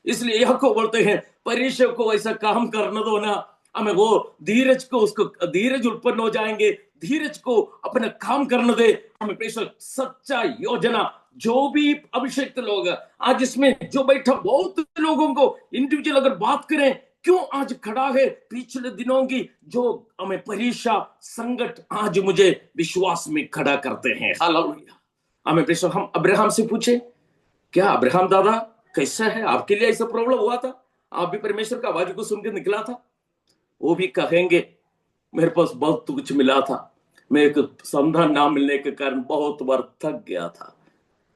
इसलिए यह को बोलते हैं, परीक्षा को ऐसा काम करने दो ना, हमें वो धीरज उत्पन्न हो जाएंगे, धीरज को अपना काम करने दे। हमें प्रेषक सच्चा योजना, जो भी अभिषेक लोग आज इसमें जो बैठा, बहुत लोगों को इंडिविजुअल अगर बात करें, क्यों आज खड़ा है, पिछले दिनों की जो हमें परीक्षा संकट आज मुझे विश्वास में खड़ा करते हैं। हालेलुया। हमें प्रेषक हम अब्राहम से पूछे, क्या अब्राहम दादा कैसा है, आपके लिए ऐसा प्रॉब्लम हुआ था, आप भी परमेश्वर का आवाज को सुनकर निकला था? वो भी कहेंगे मेरे पास बहुत कुछ मिला था, मैं एक समाधान ना मिलने के कारण बहुत बार थक गया था।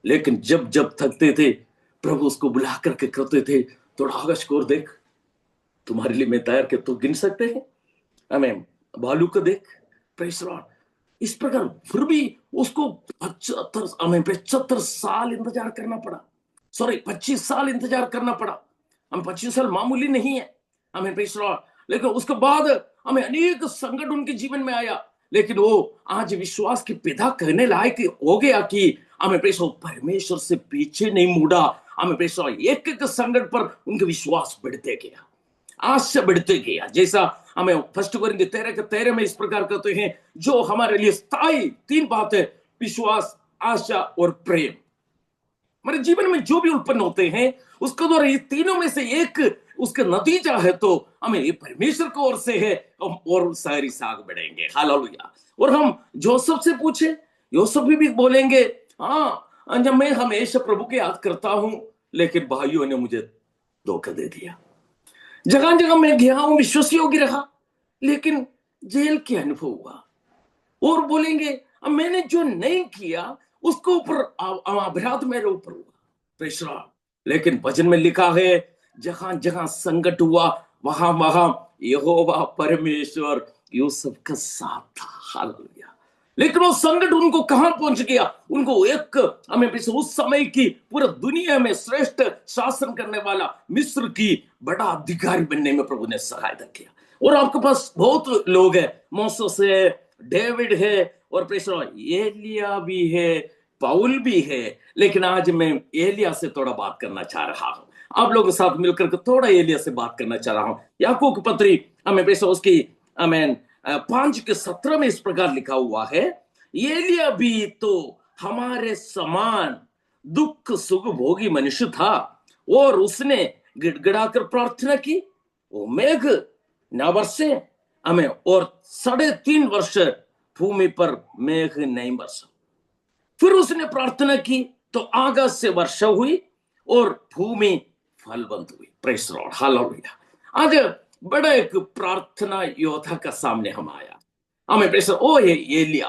लेकिन जब थकते थे, प्रभु उसको बुला करके कहते थे, थोड़ा आकाश को देख, तुम्हारे लिए मैं तैयार के तो गिन सकते हैं, हमें बालू को देख। Praise the Lord. इस प्रकार फिर भी उसको 75 साल इंतजार करना पड़ा, 25 साल इंतजार करना पड़ा। हम 25 साल मामूली नहीं है, हमें प्रेज द लॉर्ड। लेकिन उसके बाद हमें अनेक संकट उनके जीवन में आया, लेकिन वो आज विश्वास की पैदा करने लायक हो गया कि हमें प्रेषण परमेश्वर से पीछे नहीं मुड़ा। हमें प्रेषण एक संकट पर उनका विश्वास बढ़ते गया, आशा बढ़ते गया। जैसा हमें 1 कोरिन्थियों 13 में इस प्रकार कहते हैं, जो हमारे लिए स्थायी 3 बात है, विश्वास, आशा और प्रेम। हमारे जीवन में जो भी उत्पन्न होते हैं उसके द्वारा ये तीनों में से एक उसका नतीजा है, तो हमें ये परमेश्वर की ओर से है, हम और सारी साग बढ़ेंगे। हालेलुया। और हम जोसेफ से पूछे, योसेफ भी बोलेंगे, हाँ जब मैं हमेशा प्रभु की याद करता हूं, लेकिन भाइयों ने मुझे धोखा दे दिया। जगह जगह मैं गया हूं, विश्वासी योग्य रहा, लेकिन जेल के अनुभव हुआ। और बोलेंगे मैंने जो नहीं किया उसको ऊपर अपराध मेरे ऊपर हुआ। प्रेषण। लेकिन वचन में लिखा है, जहां जहां संकट हुआ वहां यहोवा परमेश्वर यूसुफ का साथ था। हालेलुया। लेकिन वो संकट उनको कहां पहुंच गया, उनको एक उस समय की पूरा दुनिया में श्रेष्ठ शासन करने वाला मिस्र की बड़ा अधिकारी बनने में प्रभु ने सहायता किया। और आपके पास बहुत लोग हैं, मोसेस है, डेविड है, और प्रेषण एलिया भी है, पाउल भी है। लेकिन आज मैं एलिया से थोड़ा बात करना चाह रहा हूं, आप लोगों के साथ मिलकर के थोड़ा एलिया से बात करना चाह रहा हूं। याकूब की पत्री उसकी 5:17 में इस प्रकार लिखा हुआ है, एलिया भी तो हमारे समान दुख सुख भोगी मनुष्य था, और उसने गिड़गिड़ाकर प्रार्थना की, वो मेघ न बरसे और 3.5 वर्ष भूमि पर मेघ नहीं बरसा। फिर उसने प्रार्थना की तो आकाश से वर्षा हुई और भूमि फलवंत हुई। Praise the Lord. हालेलुया। आज बड़ा एक प्रार्थना योद्धा का सामने हम आया, हमें प्रेज ओ एलिया।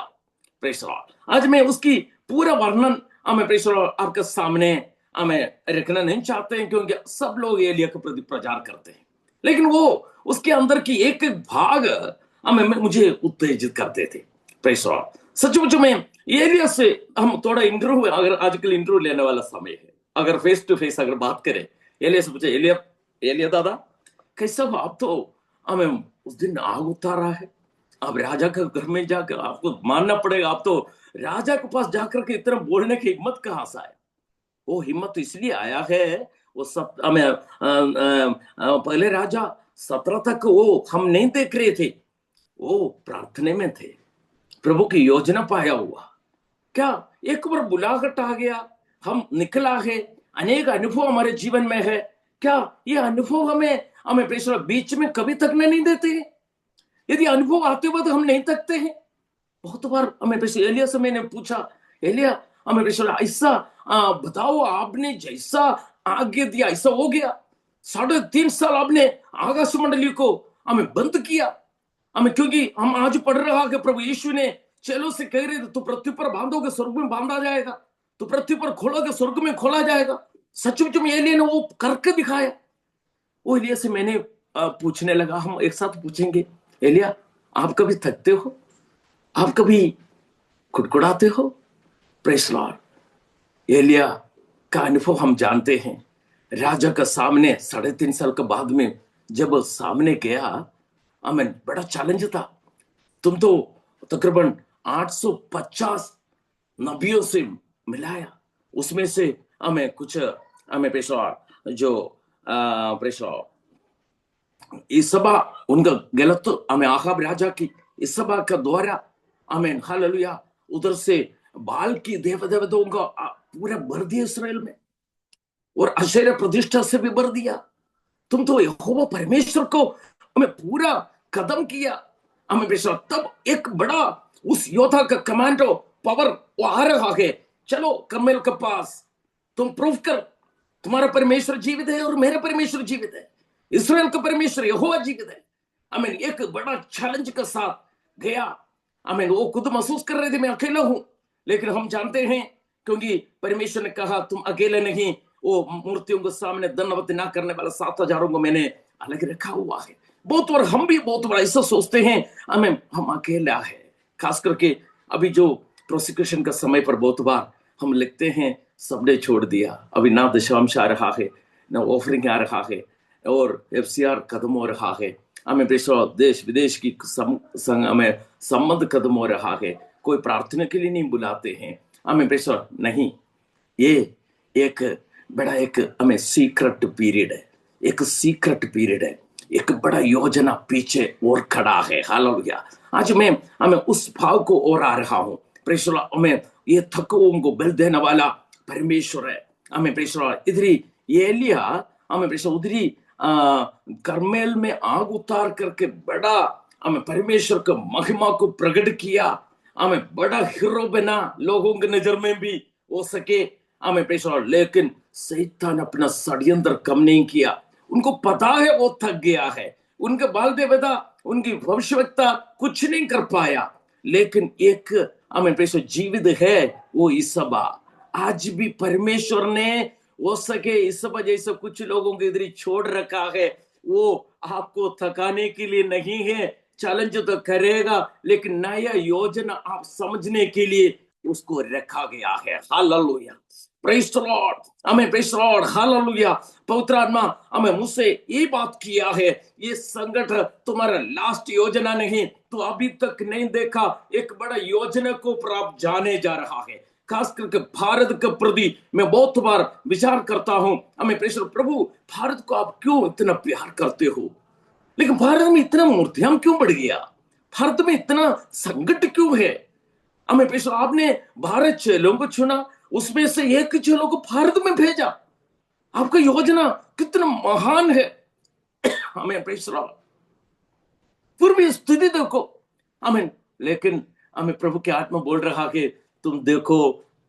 Praise the Lord. आज मैं उसकी पूरा वर्णन प्रेज द लॉर्ड आपके सामने रखना नहीं चाहते हैं, क्योंकि सब लोग एलिया के प्रति प्रचार करते हैं, लेकिन वो उसके अंदर की एक भाग मुझे उत्तेजित करते थे। Praise the Lord. सचमुच में एलिया से हम थोड़ा इंटरव्यू, अगर आजकल इंटरव्यू लेने वाला समय है, अगर फेस टू फेस अगर बात करें, एलिया से पूछे, एलिया दादा कैसा हो आप, तो हमें उस दिन आग उतारा है, आप राजा के घर में जाकर आपको मानना पड़ेगा, आप तो राजा के पास जाकर के इतना बोलने की हिम्मत कहां से आया? वो हिम्मत तो इसलिए आया है, वो सब हमें पहले राजा 17 तक वो हम नहीं देख रहे थे, वो प्रार्थना में थे, प्रभु की योजना पाया हुआ। क्या एक बार बुलाहट आ गया, हम निकला है, अनेक अनुभव हमारे जीवन में है, क्या ये अनुभव हमें प्रेषण बीच में कभी तकने नहीं देते हैं? यदि अनुभव आते वक्त हम नहीं तकते हैं, बहुत बार हमें प्रेषण एलिया से मैंने पूछा, एलिया हमें प्रेषण ऐसा बताओ, आपने जैसा आगे दिया ऐसा हो गया, 3.5 साल आपने आकाश मंडली को हमें बंद किया, हमें, क्योंकि हम आज पढ़ रहा कि प्रभु यीशु ने चेलों से कह रहे थे, तू पृथ्वी पर बांधोगे स्वर्ग में बांधा जाएगा, तू पृथ्वी पर खोलोगे स्वर्ग में खोला जाएगा। सचमुच में एलिया ने वो करके दिखाया। वो एलिया से मैंने पूछने लगा, हम एक साथ पूछेंगे, एलिया आप कभी थकते हो? आप कभी कुड़कुड़ाते हो? Praise Lord. एलिया का अनुभव हम जानते हैं। राजा का सामने 3.5 साल के बाद में जब सामने गया, हमें बड़ा चैलेंज था। तुम तो तकरीबन 850 नबियों से मिलाया, उसमें से हमें कुछ हमें प्रेषण जो प्रेषण इस सभा उनका गलत, हमें आहाब राजा की इस सभा का द्वारा हमें हालेलुया उधर से बाल की देवताओं का पूरा भर दिया इस्राएल में, और अशेरा प्रतिष्ठा से भी भर दिया। तुम तो यहोवा परमेश्वर को हमें पूरा कदम किया, हमें प्रेषण तब एक बड़ा उस योद्धा का कमांडो पावर वो आ रहा है, चलो कर्मेल के पास, तुम प्रूफ कर तुम्हारा परमेश्वर जीवित है और मेरा परमेश्वर जीवित है, इस्राएल का परमेश्वर यहोवा जीवित है। हमें एक बड़ा चैलेंज के साथ गया। हमें वो खुद महसूस कर रहे थे मैं अकेला हूं, लेकिन हम जानते हैं क्योंकि परमेश्वर ने कहा तुम अकेले नहीं, वो मूर्तियों के सामने दंडवत ना करने वाला 7,000 को मैंने अलग रखा हुआ है। बहुत बार हम भी बहुत बार ऐसा सोचते हैं हम अकेला है, खास करके अभी जो प्रोसिक्यूशन का समय पर बहुत बार हम लिखते हैं सबने छोड़ दिया, अभी ना दशांश आ रहा है ना ऑफरिंग आ रहा है और FCR खत्म हो रहा है, हमें देश विदेश की हमें संबंध खत्म हो रहा है, कोई प्रार्थना के लिए नहीं बुलाते हैं, हमें नहीं, ये एक बड़ा एक हमें सीक्रेट पीरियड है, एक सीक्रेट पीरियड है, एक बड़ा योजना पीछे और खड़ा है। हालेलुया। आज मैं हमें उस भाव को और आ रहा हूं। Praise Lord. हमें ये थकों को बल देने वाला परमेश्वर है। हमें प्रेज़ लॉर्ड इधरी एलिया हमें प्रेज़ लॉर्ड उधरी कर्मेल में आग उतार करके बड़ा हमें परमेश्वर के महिमा को प्रकट किया, हमें बड़ा हीरो बना लोगों की नजर में भी हो सके, हमें प्रेज़ लॉर्ड। लेकिन शैतान अपना षड्यंत्र कम नहीं किया, उनको पता है वो थक गया है, उनके बाल देवता उनकी भविष्यवक्ता कुछ नहीं कर पाया, लेकिन एक हमें प्रेषण जीवित है वो इसबा। आज भी परमेश्वर ने हो सके इसबा जैसे कुछ लोगों के इधर छोड़ रखा है, वो आपको थकाने के लिए नहीं है, चैलेंज तो करेगा, लेकिन नया योजना आप समझने के लिए उसको रखा गया है। हालेलुया। Praise the Lord. हमें प्रेज़ द लॉर्ड। हालेलुया। पवित्र आत्मा हमें मुझसे ये बात किया है, ये संगठन तुम्हारा लास्ट योजना नहीं, तो अभी तक नहीं देखा एक बड़ा योजना को प्राप्त जाने जा रहा है। खास करके भारत के प्रति मैं बहुत बार विचार करता हूं, हमें प्रेषण प्रभु भारत को आप क्यों इतना प्यार करते हो, लेकिन भारत में इतना मूर्तियां क्यों बढ़ गया, भारत में इतना संकट क्यों है। हमें प्रेषण आपने भारत चेलों को चुना, उसमें से एक चेलों को भारत में भेजा, आपका योजना कितना महान है। हमें प्रेषण पूर्वी स्थिति देखो, हमें, लेकिन हमें प्रभु के आत्मा बोल रहा कि तुम देखो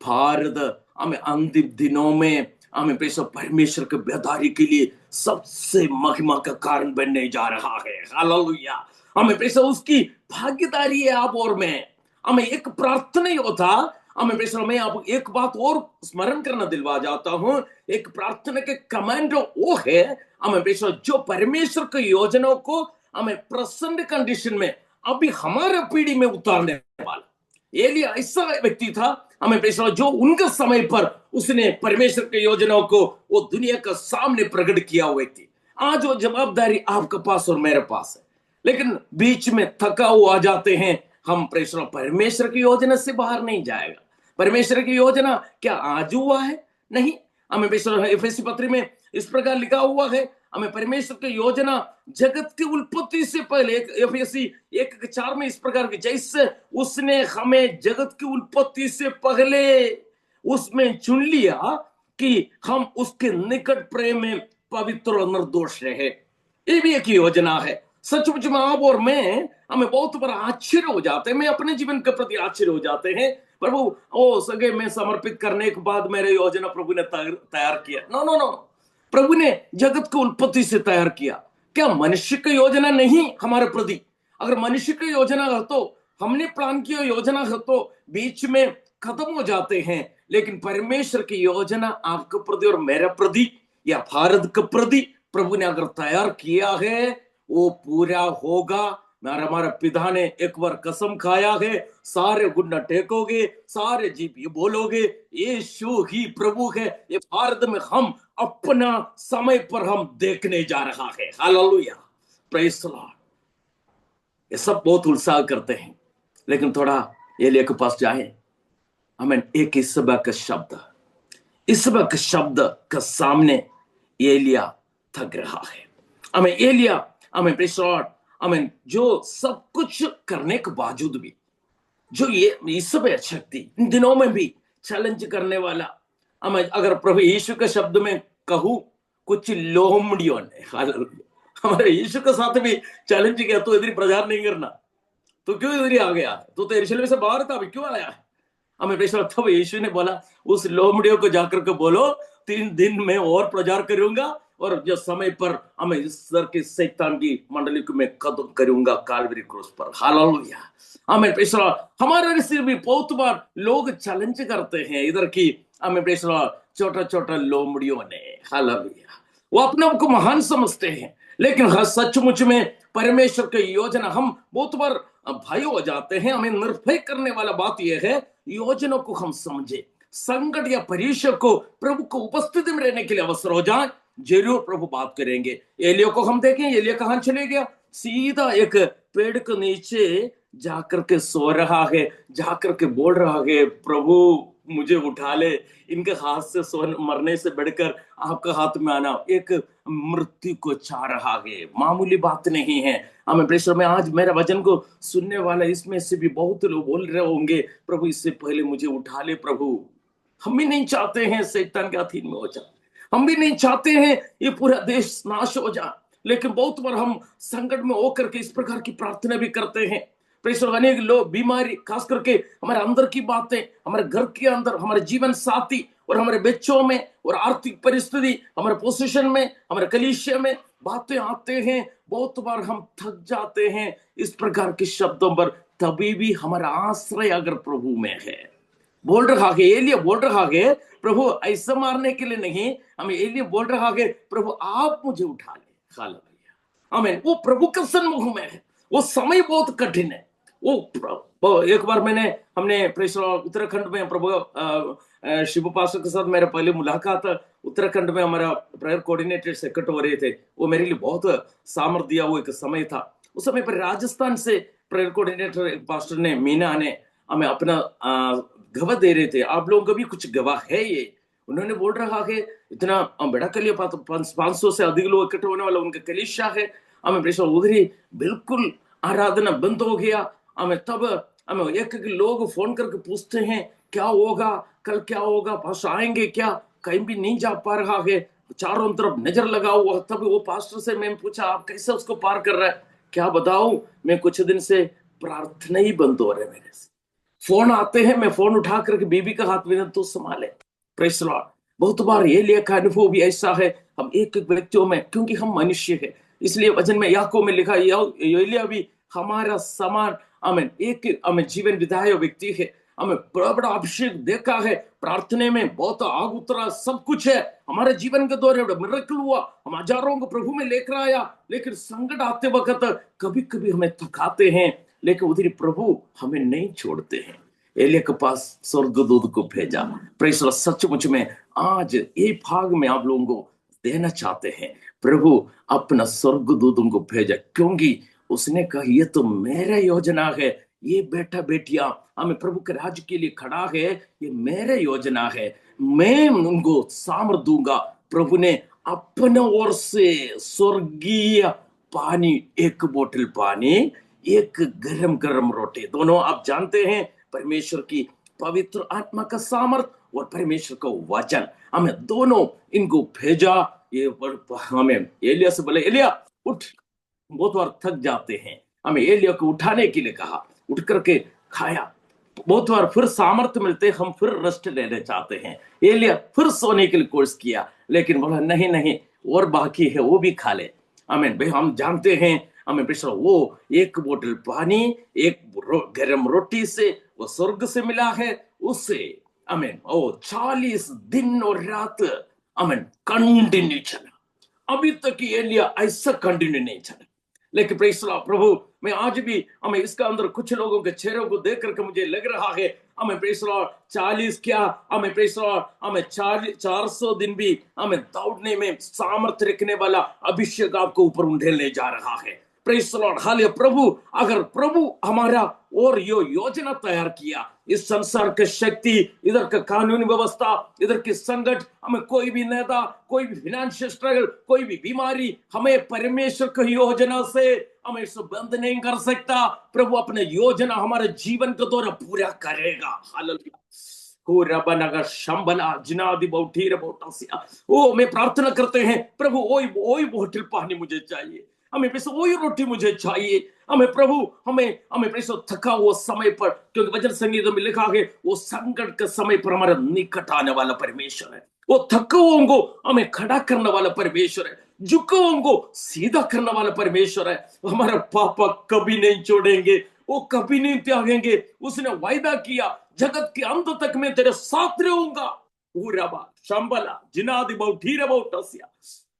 भारत हमें अंतिम दिनों में हमें प्रेषण परमेश्वर के बेदारी के लिए सबसे महिमा का कारण बनने जा रहा है। हालेलुया। हमें प्रेषण उसकी भागीदारी है आप और मैं। हमें एक प्रार्थना योद्धा, हमें प्रेषण मैं आप एक बात और स्मरण करना दिलवा जाता हूं, एक प्रार्थना के कमांडो वो है हमें प्रेषण जो परमेश्वर की योजनाओं को हमें प्रेजेंट कंडीशन में अभी हमारे पीढ़ी में उतारने वाला। एलिया ऐसा व्यक्ति था हमें प्रेषण जो उनके समय पर उसने परमेश्वर की योजनाओं को वो दुनिया के सामने प्रकट किया हुआ व्यक्ति। आज वो जवाबदारी आपके पास और मेरे पास है, लेकिन बीच में थका हुआ आ जाते हैं, हम प्रेषण परमेश्वर की योजना से बाहर नहीं जाएगा। परमेश्वर की योजना क्या आज हुआ है? नहीं। हमें एफएससी पत्री में इस प्रकार लिखा हुआ है, हमें परमेश्वर की योजना जगत की उत्पत्ति से पहले, एफएससी 1:4 में इस प्रकार की, जैसे उसने हमें जगत की उत्पत्ति से पहले उसमें चुन लिया कि हम उसके निकट प्रेम में पवित्र और निर्दोष रहे। ये भी एक योजना है। सचमुच में आप और मैं, हमें बहुत बड़ा आश्चर्य हो जाते हैं, मैं अपने जीवन के प्रति आश्चर्य हो जाते हैं, प्रभु ओ सगे में समर्पित करने के बाद मेरे योजना प्रभु ने तैयार किया। नो नो नो, प्रभु ने जगत को उत्पत्ति से तैयार किया। क्या मनुष्य की योजना नहीं हमारे प्रति? अगर मनुष्य की योजना है तो, हमने प्लान किया योजना है तो बीच में खत्म हो जाते हैं, लेकिन परमेश्वर की योजना आपके प्रति और मेरे प्रति या भारत के प्रति प्रभु ने अगर तैयार किया है, वो पूरा होगा। हमारे पिता ने एक बार कसम खाया है, सारे घुटना टेकोगे, सारे जीव ये बोलोगे यीशु ही प्रभु है। ये भारत में हम अपना समय पर हम देखने जा रहा है। Hallelujah, praise the Lord. ये सब बहुत उत्साह करते हैं, लेकिन थोड़ा एलिया के पास जाए। हमें एक इसबा का शब्द का सामने एलिया थक रहा है। हमें एलिया, हमें प्रेज द लॉर्ड, हमें जो सब कुछ करने के बावजूद भी, जो ये ईश्वर शक्ति इन दिनों में भी चैलेंज करने वाला, हमें अगर प्रभु यीशु के शब्द में कहूं, कुछ लोमड़ियों ने हमारे यीशु के साथ भी चैलेंज किया, तो इधर प्रचार नहीं करना, तो क्यों इधर आ गया? तो यरूशलेम से बाहर था, अभी क्यों आया है? हमें तब यीशु ने बोला, उस लोमड़ियों को जाकर के बोलो 3 दिन में और प्रचार करूंगा, और जो समय पर हमें ईश्वर के शैतान की मंडली को मैं खत्म करूंगा कालवरी क्रूस पर। हालेलुया, हमें हमारे से भी बहुत बार लोग चैलेंज करते हैं इधर की, हमें छोटा छोटा लोमड़ियों ने। हालेलुया, वो अपने आप को महान समझते हैं, लेकिन सचमुच में परमेश्वर की योजना, हम बहुत बार भय हो जाते हैं। हमें निर्भय करने वाला बात यह है, योजना को हम समझे, संकट या परीक्षा को प्रभु को उपस्थिति में रहने के लिए अवसर हो जाए, जरूर प्रभु बात करेंगे। एलिया को हम देखें, एलिया कहां चले गया? सीधा एक पेड़ के नीचे जाकर के सो रहा है, जाकर के बोल रहा है, प्रभु मुझे उठा ले, इनके हाथ से मरने से बढ़कर आपका हाथ में आना एक मृत्यु को चाह रहा है। मामूली बात नहीं है। हमें प्रेशर में आज मेरा वचन को सुनने वाला इसमें से भी बहुत लोग बोल रहे होंगे, प्रभु इससे पहले मुझे उठा ले। प्रभु, हम भी नहीं चाहते हैं शैतान के अधीन में हो जाए, हम भी नहीं चाहते हैं ये पूरा देश नाश हो जाए, लेकिन बहुत बार हम संकट में होकर के इस प्रकार की प्रार्थना भी करते हैं। अनेक लोग बीमारी, खास करके हमारे अंदर की बातें, हमारे घर के अंदर, हमारे जीवन साथी और हमारे बच्चों में, और आर्थिक परिस्थिति, हमारे पोजीशन में, हमारे कलीसिया में बातें आते हैं। बहुत बार हम थक जाते हैं इस प्रकार के शब्दों पर। तभी भी हमारा आश्रय अगर प्रभु में है, बोल रहा है एलिया, बोल रहा है प्रभु ऐसा मारने के लिए नहीं, हमें एलिया बोल रहा है प्रभु आप मुझे उठा ले। हालेलुया, आमीन। वो प्रभु के सन्मुख में है, वो समय बहुत कठिन है। वो एक बार हमने उत्तराखंड में प्रभु शिव पास्टर के साथ मेरा पहले मुलाकात उत्तराखंड में, हमारा प्रेयर कोऑर्डिनेटर से इकट्ठे हो रहे थे। वो मेरे लिए बहुत सामर्थ्य दिया वो एक समय था। उस समय पर राजस्थान से प्रेयर कोऑर्डिनेटर पास्टर ने, मीना ने हमें अपना गवाह दे रहे थे। आप लोगों का भी कुछ गवाह है ये। उन्होंने बोल रहा है इतना बड़ा कलिया, 500 से अधिक लोग इकट्ठे होने वाला उनका कलीसिया है। हमें उधर ही बिल्कुल आराधना बंद हो गया। हमें तब एक लोग फोन करके पूछते हैं क्या होगा, कल क्या होगा, पास्टर आएंगे क्या? कहीं भी नहीं जा पा रहा है, चारों तरफ नजर लगा हुआ। तब वो पास्टर से मैंने पूछा आप कैसे उसको पार कर रहा है? क्या बताऊं, मैं कुछ दिन से प्रार्थना ही बंद हो रहे मेरे से। फोन आते हैं, मैं फोन उठा करके बीबी का हाथ में तो संभाले। Praise the Lord. बहुत बार एलिया का अनुभव भी ऐसा है, हम एक एक व्यक्तियों में, क्योंकि हम मनुष्य है, इसलिए वचन में याकूब में लिखा एलिया भी हमारा समान हमें जीवन बिताए व्यक्ति है। हमें बड़ा बड़ा अभिषेक देखा है, प्रार्थना में बहुत आग उतरा, सब कुछ है हमारे जीवन के दौरे मिरेकल हुआ, हम हजारों को प्रभु में लेकर आया। लेकिन संकट आते वक्त कभी कभी हमें थकाते हैं, लेकिन उधर प्रभु हमें नहीं छोड़ते हैं। एलिया के पास स्वर्गदूत को भेजा। Praise the Lord. सचमुच में आज ये भाग में आप लोगों को देना चाहते हैं, प्रभु अपना स्वर्गदूतों को भेजा, क्योंकि उसने कहा ये तो मेरा योजना है, ये बेटा बेटियां हमें प्रभु के राज्य के लिए खड़ा है, ये मेरे योजना है, मैं उनको सामर्थ दूंगा। प्रभु ने अपने ओर से स्वर्गीय पानी, एक बोतल पानी, एक गरम गरम रोटी, दोनों आप जानते हैं परमेश्वर की पवित्र आत्मा का सामर्थ और परमेश्वर का वचन, हमें दोनों इनको भेजा। ये हमें एलिया से बोले एलिया उठ, बहुत बार थक जाते हैं, हमें एलिया को उठाने के लिए कहा, उठ करके खाया। बहुत बार फिर सामर्थ्य मिलते हम फिर रेस्ट लेने चाहते हैं, एलिया फिर सोने के लिए कोर्स किया, लेकिन बोला नहीं नहीं और बाकी है वो भी खा ले। आमीन भाई, हम जानते हैं हमें पिछड़ा वो एक बोतल पानी, एक गरम रोटी से वो स्वर्ग से मिला है, उससे आमीन ओ 40 दिन और रात आमीन कंटिन्यू चला। अभी तक एलिया ऐसा कंटिन्यू नहीं चला, लेकिन प्रेज़ द लॉर्ड, प्रभु मैं आज भी हमें इसका अंदर कुछ लोगों के चेहरों को देख करके मुझे लग रहा है हमें प्रेज़ द लॉर्ड 40 क्या हमें प्रेज़ द लॉर्ड हमें 400 दिन भी हमें दौड़ने में सामर्थ्य रखने वाला अभिषेक आपको ऊपर उंडेलने जा रहा है। Praise the Lord, hallelujah. प्रभु अगर प्रभु हमारा और यो योजना तैयार किया, इस संसार की शक्ति, इधर का कानूनी व्यवस्था, इधर की संकट, हमें कोई भी नेता, कोई भी फाइनेंशियल स्ट्रगल, कोई भी बीमारी हमें परमेश्वर की योजना से हमें इसे बंद नहीं कर सकता। प्रभु अपने योजना हमारे जीवन के द्वारा पूरा करेगा। हालेलुया। ओ मैं प्रार्थना करते हैं प्रभु वही बोतल पानी मुझे चाहिए, हमें वही रोटी मुझे चाहिए। हमें प्रभु हमें हमें थका हुआ समय पर, क्योंकि वचन संगीत में लिखा है वो संकट के समय पर हमारे निकट आने वाला परमेश्वर है, वो थके हुओं को हमें खड़ा करने वाला परमेश्वर है, झुके हुओं को सीधा करने वाला परमेश्वर है। हमारा पापा कभी नहीं छोड़ेंगे, वो कभी नहीं त्यागेंगे। उसने वायदा किया जगत के अंत तक मैं तेरे साथ रहूंगा।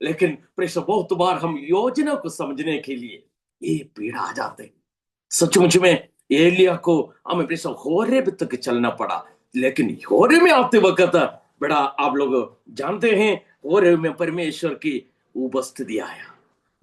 लेकिन प्रेषक बहुत बार हम योजना को समझने के लिए ये पीड़ा आ जाते हैं। सचमुच में एलिया को हमें प्रेषक होरेब तक चलना पड़ा, लेकिन होरेब में आते वक्त बड़ा आप लोग जानते हैं होरेब में परमेश्वर की उपस्थिति आया।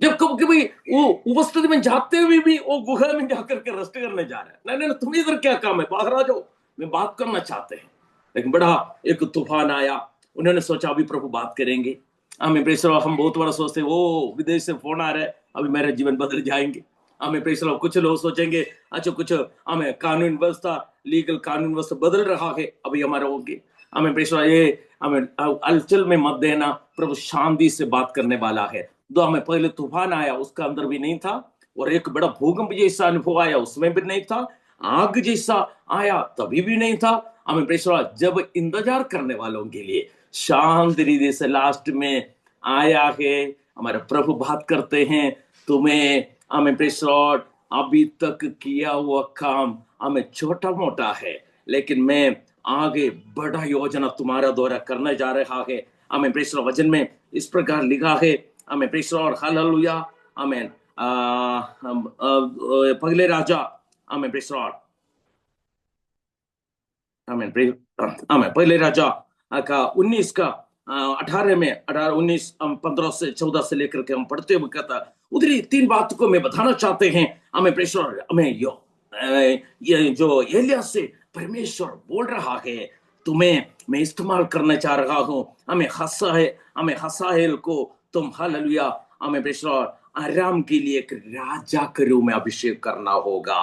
जब कभी वो उपस्थिति में जाते हुए भी वो गुहा में जाकर के रेस्ट करने जा रहे हैं, नहीं तुम इधर क्या काम है, बाहर आ जाओ, मैं बात करना चाहते हैं। लेकिन बड़ा एक तूफान आया, उन्होंने सोचा अभी प्रभु बात करेंगे। हमें प्रेषक हम बहुत बड़ा सोचते हैं वो विदेश से फोन आ रहा है अभी मेरा जीवन बदल जाएंगे। हमें प्रेषक कुछ लोग सोचेंगे अच्छा कुछ हमें कानून व्यवस्था, लीगल कानून व्यवस्था बदल रहा है अभी हमारा होंगे। हमें प्रेषक ये हमें अलचल में मत देना, प्रभु शांति से बात करने वाला है। दो हमें पहले तूफान आया उसका अंदर भी नहीं था, और एक बड़ा भूकंप जैसा अनुभव आया उसमें भी नहीं था, आग जैसा आया तभी भी नहीं था। हमें प्रेषक जब इंतजार करने वालों के लिए शांत रीति से लास्ट में आया है, हमारे प्रभु बात करते हैं तुम्हें हमें प्रेषक अभी तक किया हुआ काम हमें छोटा मोटा है, लेकिन मैं आगे बड़ा योजना तुम्हारा द्वारा करने जा रहा है। हमें प्रेषक वचन में इस प्रकार लिखा है, हमें प्रेषक हालेलुया। आमीन। पहले राजा हमें प्रेषक आमीन पहले राजा का 19 का 18 में 19 15 से 14 से लेकर के हम पढ़ते हुए कहता उधरी 3 बात को मैं बताना चाहते हैं। हमें प्रेषक हमें ये जो एलिया से परमेश्वर बोल रहा है तुम्हें मैं इस्तेमाल करना चाह रहा हूँ। हमें हसाएल को तुम हालेलुया हमें प्रेषक आराम के लिए एक राजा के रूप में अभिषेक करना होगा।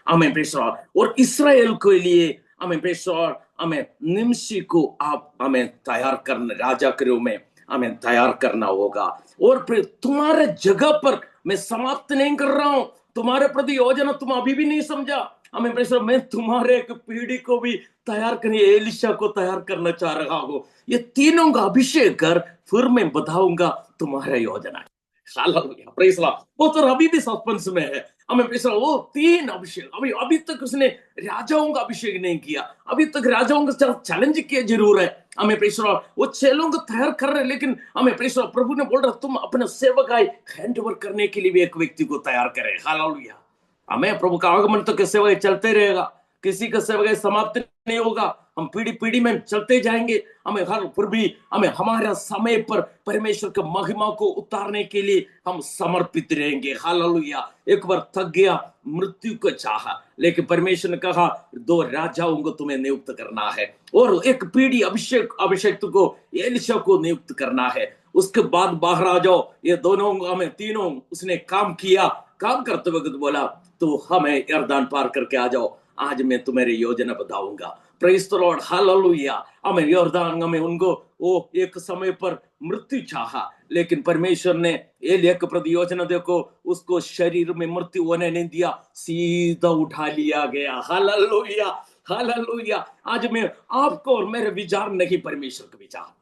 हमें प्रेषक और इस्राएल के लिए हमें प्रेषक हमें निमशी को आप हमें तैयार करना, राजा के रूप में हमें तैयार करना होगा। और फिर तुम्हारे जगह पर मैं समाप्त नहीं कर रहा हूं, तुम्हारे प्रति योजना तुम अभी भी नहीं समझा। हमें प्रेषक मैं तुम्हारे एक पीढ़ी को भी तैयार करने, एलिशा को तैयार करना चाह रहा हूं। ये तीनों का अभिषेक कर फिर मैं बताऊंगा तुम्हारा योजना। Praise the Lord. वो तो अभी भी सस्पेंस में है। हमें प्रेषक वो 3 अभिषेक अभी तक उसने राजाओं का अभिषेक नहीं किया, अभी तक राजाओं के साथ चैलेंज किया जरूर है। हमें प्रेषक वो चेलों को तैयार कर रहे, लेकिन हमें प्रेषक प्रभु ने बोल रहा तुम अपने सेवक आए हैंड ओवर करने के लिए भी एक व्यक्ति को तैयार करें। हालेलुया। हमें प्रभु का आगमन तक सेवा चलते रहेगा, किसी का सेवा समाप्त नहीं होगा, हम पीढ़ी पीढ़ी में चलते जाएंगे। हमें हर फिर भी हमें हमारा समय पर परमेश्वर की महिमा को उतारने के लिए हम समर्पित रहेंगे। हालेलुया। एक बार थक गया, मृत्यु को चाहा, लेकिन परमेश्वर ने कहा 2 राजाओं को तुम्हें नियुक्त करना है और एक पीढ़ी अभिषेक को एलिशा को नियुक्त करना है। उसके बाद बाहर आ जाओ। ये दोनों हमें तीनों उसने काम किया। काम करते वक्त बोला तो हमें यरदान पार करके आ जाओ, आज मैं तुम्हारी योजना बताऊंगा। Praise the Lord. हालेलुया। हमें यरदान हमें उनको वो एक समय पर मृत्यु चाहा, लेकिन परमेश्वर ने एलिया के प्रति योजना देखो, उसको शरीर में मृत्यु होने नहीं दिया, सीधा उठा लिया गया। हालेलुया। हालेलुया। आज मैं आपको और मेरे विचार नहीं, परमेश्वर के विचार।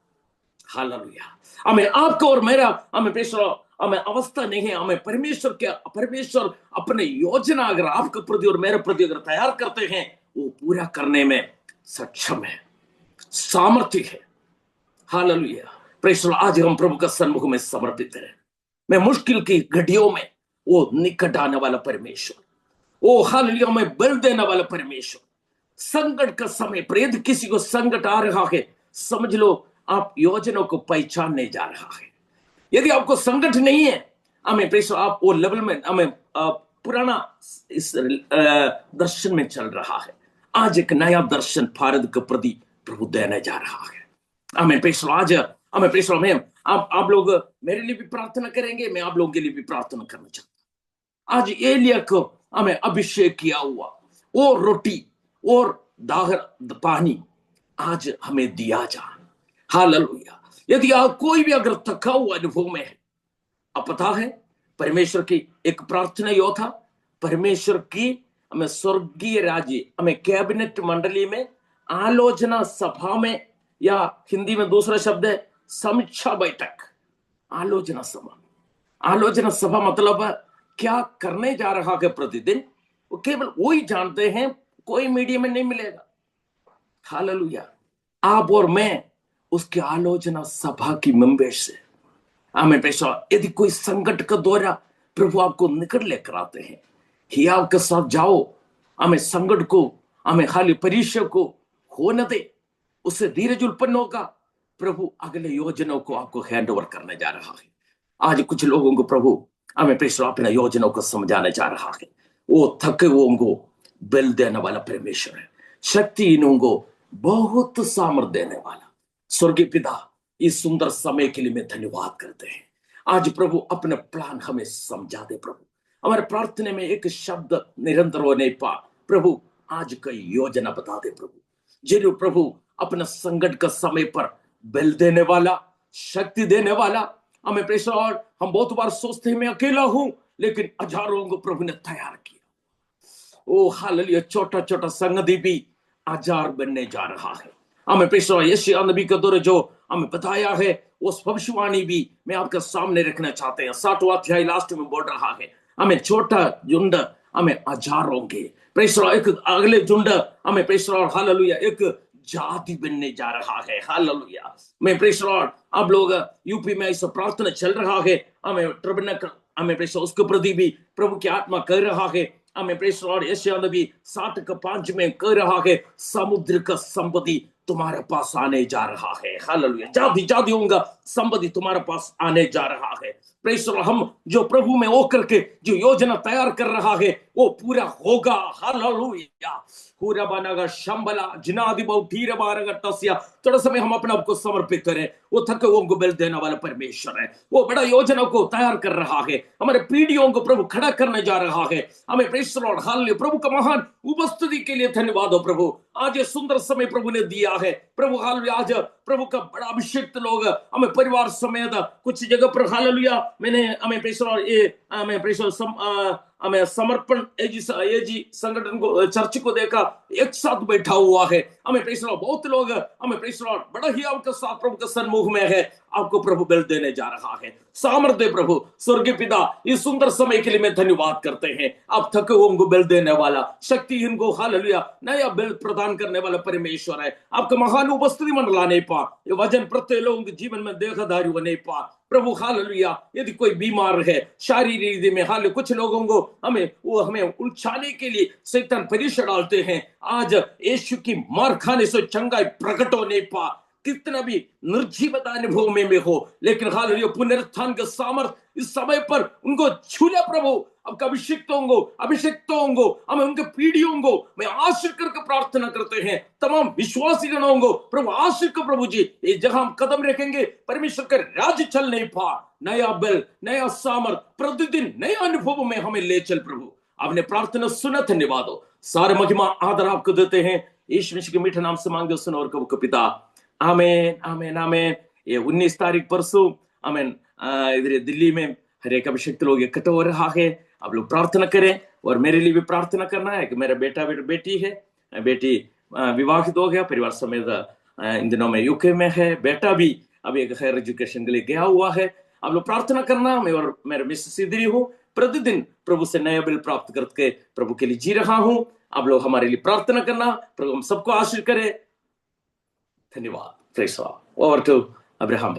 हालेलुया। हमें आपको और मेरा हमें अवस्था नहीं है, हमें परमेश्वर अपने योजना अगर आपके प्रति और मेरे प्रति अगर तैयार करते हैं, वो पूरा करने में सक्षम है, सामर्थ्य है। हालेलुया। प्रेस आज हम प्रभु का सन्मुख में समर्पित हैं। मैं मुश्किल की घड़ियों में वो निकट आने वाला परमेश्वर, वो हालेलुया हमें बल देने वाला परमेश्वर। संकट का समय पर यदि किसी को संकट आ रहा है, समझ लो आप योजना को पहचानने जा रहा है। यदि आपको संकट नहीं है, हमें प्रेशर आप वो लेवल में हमें पुराना इस दर्शन में चल रहा है। आज एक नया दर्शन भारत के प्रति प्रभु देने जा रहा है। हमें प्रेशर आज हमें प्रेशर में आप लोग मेरे लिए भी प्रार्थना करेंगे, मैं आप लोगों के लिए भी प्रार्थना करना चाहता हूं। आज एलिया को हमें अभिषेक किया हुआ वो रोटी और दागर पानी आज हमें दिया जा। हालेलुया। यदि आप कोई भी अगर थका हुआ अनुभव में है, अब पता है परमेश्वर की एक प्रार्थना योद्धा, परमेश्वर की हमें स्वर्गीय राज्य, हमें कैबिनेट मंडली में, आलोचना सभा में, या हिंदी में दूसरा शब्द है समीक्षा बैठक। आलोचना सभा मतलब क्या करने जा रहा है प्रतिदिन, वो केवल वही जानते हैं, कोई मीडिया में नहीं मिलेगा। हालेलुया। आप और मैं उसके आलोचना सभा की मेंबर से हमें पेशा। यदि कोई संकट का दौरा प्रभु आपको निकट लेकर आते हैं, हियाव के साथ जाओ। हमें संकट को, हमें खाली परीक्षा को होने दे, उससे धीरज उत्पन्न होगा। प्रभु अगले योजनाओं को आपको हैंड ओवर करने जा रहा है। आज कुछ लोगों को प्रभु हमें पेशा अपने योजनाओं को समझाने जा रहा है। वो थके हुओं को बल देने वाला परमेश्वर है, शक्तिहीनों को बहुत सामर्थ देने वाला स्वर्गीय पिता। इस सुंदर समय के लिए मैं धन्यवाद करते हैं। आज प्रभु अपने प्लान हमें समझा दे। प्रभु हमारे प्रार्थना में एक शब्द निरंतर होने पा, प्रभु आज का योजना बता दे। प्रभु जिन्हें प्रभु अपने संकट का समय पर बल देने वाला, शक्ति देने वाला, हमें प्रेशर। और हम बहुत बार सोचते हैं मैं अकेला हूं, लेकिन हजारों को प्रभु ने तैयार किया। ओ हालेलुया। छोटा छोटा संगति भी हजार बनने जा रहा है। हमें प्रेशर यशायाह नबी के द्वारा जो हमें बताया है, उस भविष्यवाणी भी मैं आपके सामने रखना चाहते हैं। 60वां अध्याय लास्ट में बोल रहा है, हमें छोटा झुंड हमें हजार होंगे। प्रेशर एक अगले झुंड हमें प्रेशर हालेलुया एक जाति बनने जा रहा है। हालेलुया। मैं प्रेशर आप लोग यूपी में ऐसा प्रार्थना चल रहा है, हमें हमें प्रेशर उसके प्रति भी प्रभु की आत्मा कर रहा है। हमें प्रेशर और यशायाह नबी 60:5 में कह रहा है, समुद्र का संपत्ति तुम्हारे पास आने जा रहा है। हालेलुया। जाति होगा संपत्ति तुम्हारे पास आने जा रहा है। प्रेशर हम जो प्रभु में होकर के जो योजना तैयार कर रहा है वो पूरा होगा। हालेलुया। पूरा बनेगा शंबला जिनादि बहुधीर बारगा तस्या। थोड़ा समय हम अपने आप को समर्पित करें। वो थके हुओं को बल देने वाला परमेश्वर है, वो बड़ा योजना को तैयार कर रहा है, हमारे पीढ़ियों को प्रभु खड़ा करने जा रहा है। हमें प्रेशर और हालेलुया प्रभु का महान उपस्थिति के लिए धन्यवाद हो। प्रभु आज ये सुंदर समय प्रभु ने दिया है। प्रभु हालेलुया आज प्रभु का बड़ा अभिषेक लोग हमें परिवार समेत कुछ जगह पर हालेलुया मैंने हमें प्रेशर ये हमें प्रेशर हमें समर्पण एजी संगठन को चर्च को देखा, एक साथ बैठा हुआ है। हमें प्रेशर बहुत लोग हमें प्रेशर बड़ा ही आपके साथ प्रभु के सन्मुख में है। आपको प्रभु बल देने जा रहा है। सामर्थ्य प्रभु स्वर्गीय पिता इस सुंदर समय के लिए मैं धन्यवाद करते हैं। आप थके हुओं को बल देने वाला, शक्तिहीन को हालेलुया नया बल प्रदान करने वाला परमेश्वर है। आपका महान उपस्थिति मंडलाने पा ये वचन प्रत्येक लोगों के जीवन में देखाधारी होने पा प्रभु हालेलुया। यदि कोई बीमार है शारीरिक रीति में, हाल कुछ लोगों को हमें उलझाने के लिए शैतान परीक्षा डालते हैं। आज यीशु की मार खाने से चंगाई प्रकट होने पा, कितना भी निर्जीवता अनुभव में हो, लेकिन हालेलुया पुनरुत्थान का सामर्थ इस समय पर उनको छू ले प्रभु। अब अभिषिक्त होंगे हमें उनके पीढ़ियों को मैं आशीष करके प्रार्थना करते हैं। तमाम विश्वासी जनों को प्रभु आशीष को प्रभु जी, ये जहां हम कदम रखेंगे परमेश्वर का राज्य चल नहीं पा, नया बल नया सामर्थ प्रतिदिन नए अनुभव में हमें ले चल प्रभु। आपने प्रार्थना सुना, धन्यवाद हो। सारे महिमा आदर आपको देते हैं, यीशु मसीह के मीठे नाम से मांगे सुनो और कबू पिता, आमेन आमेन आमेन। ये 19 तारीख परसों आमेन इधर दिल्ली में हर एक अभिषेक लोग इकट्ठा हो रहा है। आप लोग प्रार्थना करें और मेरे लिए भी प्रार्थना करना है कि मेरा बेटा बेटी है, बेटी विवाहित हो गया, परिवार समेत इन दिनों में यूके में है, बेटा भी अभी एक हायर एजुकेशन के लिए गया हुआ है। आप लोग प्रार्थना करना। मैं और मेरे मिसेस इधर ही हूँ, प्रतिदिन प्रभु से नया बिल प्राप्त करके प्रभु के लिए जी रहा हूँ। आप लोग हमारे लिए प्रार्थना करना, प्रभु हम सबको आशीष करे। धन्यवाद। Praise God. Over to Abraham.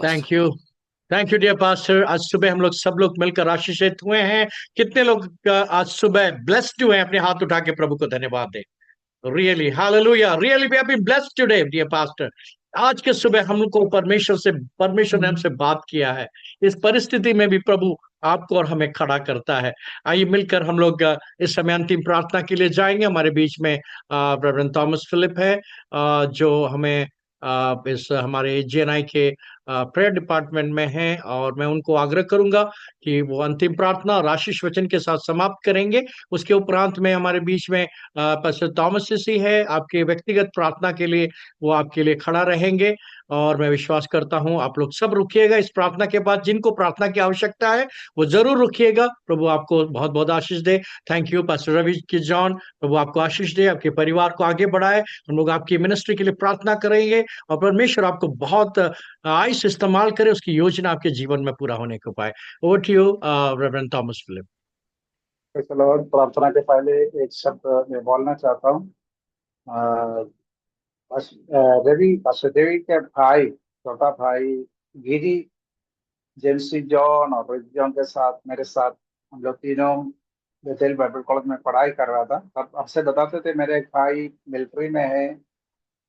Thank you dear pastor. आज सुबह हम लोग सब लोग मिलकर आशीषित हुए हैं। कितने लोग आज सुबह ब्लेस्ड हुए हैं? अपने हाथ उठा के प्रभु को धन्यवाद दें। Really hallelujah, really we have been blessed today dear pastor. आज के सुबह हम लोग को परमेश्वर ने हमसे बात किया है। इस परिस्थिति में भी प्रभु आपको और हमें खड़ा करता है। आइए मिलकर हम लोग इस समय अंतिम प्रार्थना के लिए जाएंगे। हमारे बीच में रेवरेंड थॉमस फिलिप है, जो हमें इस हमारे GNI के प्रेयर डिपार्टमेंट में हैं, और मैं उनको आग्रह करूंगा कि वो अंतिम प्रार्थना और आशीष वचन के साथ समाप्त करेंगे। उसके उपरांत में हमारे बीच में पास्टर थॉमस सिसी है, आपके व्यक्तिगत प्रार्थना के लिए वो आपके लिए खड़ा रहेंगे। और मैं विश्वास करता हूं आप लोग सब रुकिएगा इस प्रार्थना के बाद। जिनको प्रार्थना की आवश्यकता है वो जरूर रुकिएगा। प्रभु आपको बहुत बहुत आशीष दे। थैंक यू पास्टर रवि की जॉन। प्रभु आपको आशीष दे, आपके परिवार को आगे बढ़ाए। हम लोग आपकी मिनिस्ट्री के लिए प्रार्थना करेंगे और परमेश्वर आपको बहुत आयुष इस्तेमाल करे, उसकी योजना आपके जीवन में पूरा होने को पाए। Over to you reverend Thomas Philip. प्रार्थना के पहले एक शब्द मैं बोलना चाहता हूँ। पास्टर देवी के भाई, छोटा भाई गिरी, जेम्सी जॉन और रिक जॉन के साथ मेरे साथ हम लोग तीनों बेथेल बाइबल कॉलेज में पढ़ाई कर रहा था। तब आपसे बताते थे मेरे एक भाई मिलिट्री में है,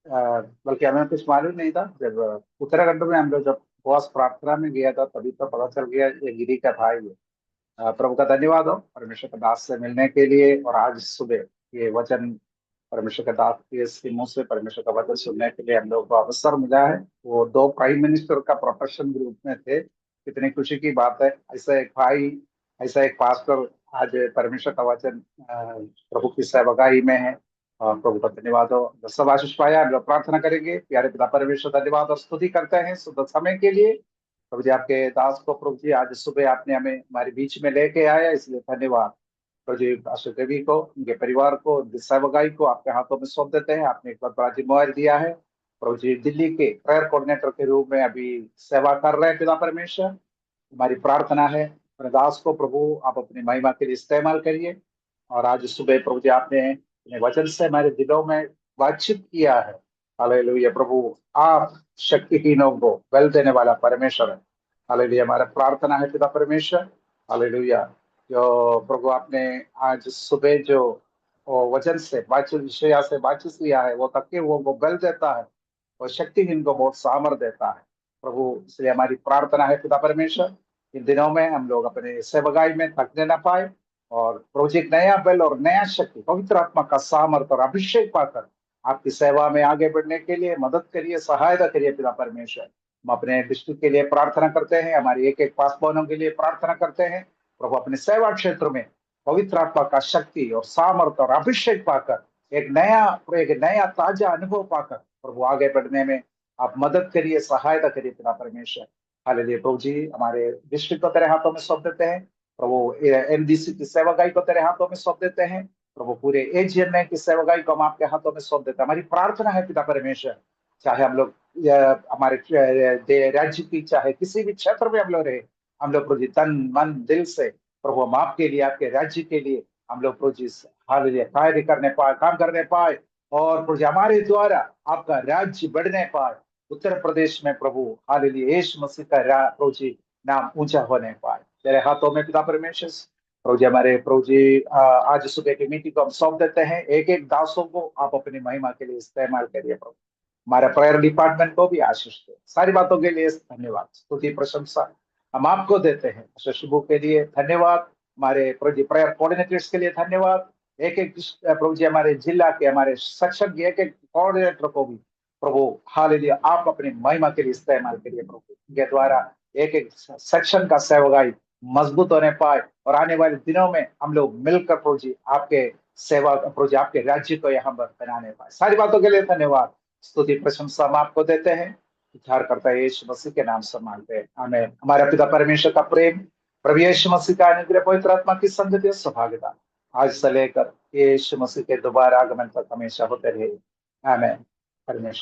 बल्कि हमें कुछ मालूम नहीं था। जब उत्तराखंड में हम लोग जब उपवास प्रार्थना में गया था तभी तो पता चल गया ये गिरी का भाई है। प्रभु का धन्यवाद हो परमेश्वर के दास से मिलने के लिए। और आज सुबह ये वचन परमेश्वर के दास के मुंह से परमेश्वर का वचन सुनने के लिए हम लोग को अवसर मिला है। वो 2 प्राइम मिनिस्टर का प्रोफेशन ग्रुप में थे, कितनी खुशी की बात है। ऐसा एक भाई, ऐसा एक पास्टर आज परमेश्वर का वचन प्रभु की सेवकाई में है। प्रभु का धन्यवाद हो। सब आशीष पाया। हम लोग प्रार्थना करेंगे। प्यारे पिता परमेश्वर, धन्यवाद और स्तुति करते हैं शुद्ध समय के लिए। प्रभु जी आपके दास को प्रभु जी आज सुबह आपने हमें हमारे बीच में लेके आया, इसलिए धन्यवाद। प्रभु जी पास्टर देवी को, उनके परिवार को, उनकी सेवकाई को आपके हाथों में सौंप देते हैं। आपने एक बहुत बड़ा जिम्मेवारी दिया है। प्रभु जी दिल्ली के प्रेयर कोऑर्डिनेटर के रूप में अभी सेवा कर रहे हैं पिता परमेश्वर। हमारी प्रार्थना है अपने दास को प्रभु आप अपनी महिमा के लिए इस्तेमाल करिए। और आज सुबह प्रभु जी आपने वचन से हमारे दिलों में बातचीत किया है। हालेलुया। प्रभु आप शक्तिहीनों को बल देने वाला परमेश्वर है। हालेलुया। हमारा प्रार्थना है पिता परमेश्वर, हालेलुया, जो प्रभु आपने आज सुबह जो वचन से बातचीत विषया से बातचीत किया है, वो तक वो बल देता है और शक्तिहीन को बहुत सामर्थ देता है प्रभु। इसलिए हमारी प्रार्थना है पिता परमेश्वर, इन दिनों में हम लोग अपने सेवकाई में थकने ना पाए और प्रोजेक्ट नया बल और नया शक्ति पवित्र आत्मा का सामर्थ और अभिषेक पाकर आपकी सेवा में आगे बढ़ने के लिए मदद करिए, सहायता करिए पिता परमेश्वर। हम अपने डिस्ट्रिक्ट के लिए प्रार्थना करते हैं, हमारी एक एक पासवानों के लिए प्रार्थना करते हैं। प्रभु अपने सेवा क्षेत्र में पवित्र आत्मा का शक्ति और सामर्थ और अभिषेक पाकर एक नया ताजा अनुभव पाकर प्रभु आगे बढ़ने में आप मदद करिए, सहायता करिए पिता परमेश्वर। हालेलुया। प्रभु जी हमारे डिस्ट्रिक्ट को तेरे हाथों में सौंप देते हैं प्रभु। MDC की सेवकाई को तेरे हाथों में सौंप देते हैं प्रभु। पूरे AGNA की सेवकाई को हम आपके हाथों में सौंप देते हैं। हमारी प्रार्थना है पिता परमेश्वर, चाहे हम लोग हमारे राज्य की चाहे किसी भी क्षेत्र में हम लोग रहे, हम लोग प्रभु तन मन दिल से प्रभु हम आपके लिए, आपके राज्य के लिए हम लोग प्रभु जी हालेलुया कार्य करने पाए, काम करने पाए और प्रभु हमारे द्वारा आपका राज्य बढ़ने पाए। उत्तर प्रदेश में प्रभु हालेलुया यीशु मसीह का प्रभु जी नाम ऊंचा होने पाए। तेरे हाथों में पिता परमेश्वर, प्रभु जी हमारे प्रभु जी आज सुबह की मीटिंग को हम सौंप देते हैं। एक एक दासों को आप अपनी महिमा के लिए इस्तेमाल करिए प्रभु। हमारे प्रेयर डिपार्टमेंट को भी आशीष दे। सारी बातों के लिए धन्यवाद, स्तुति प्रशंसा हम आपको देते हैं। शुभू के लिए धन्यवाद, हमारे प्रभु जी प्रेयर कोऑर्डिनेटर्स के लिए धन्यवाद, एक एक प्रभु जी हमारे जिला के हमारे सेक्शन के एक एक कोऑर्डिनेटर को भी प्रभु हालेलुया आप अपनी महिमा के लिए इस्तेमाल करिए प्रभु। इनके द्वारा एक एक सेक्शन का सेवकाई मजबूत होने पाए और आने वाले दिनों में हम लोग मिलकर प्रभु जी आपके सेवा प्रभु जी आपके राज्य को यहाँ पर बनाने पाए। सारी बातों के लिए धन्यवाद, स्तुति प्रशंसा हम आपको देते हैं। उद्धार करता है यीशु मसीह के नाम से मांगते हैं, आमीन। हमारे पिता परमेश्वर का प्रेम, प्रभु यीशु मसीह का अनुग्रह, पवित्र आत्मा की संगति और सौभाग्यता आज से लेकर यीशु मसीह के दोबारा आगमन तक हमेशा होते रहे, आमीन। परमेश्वर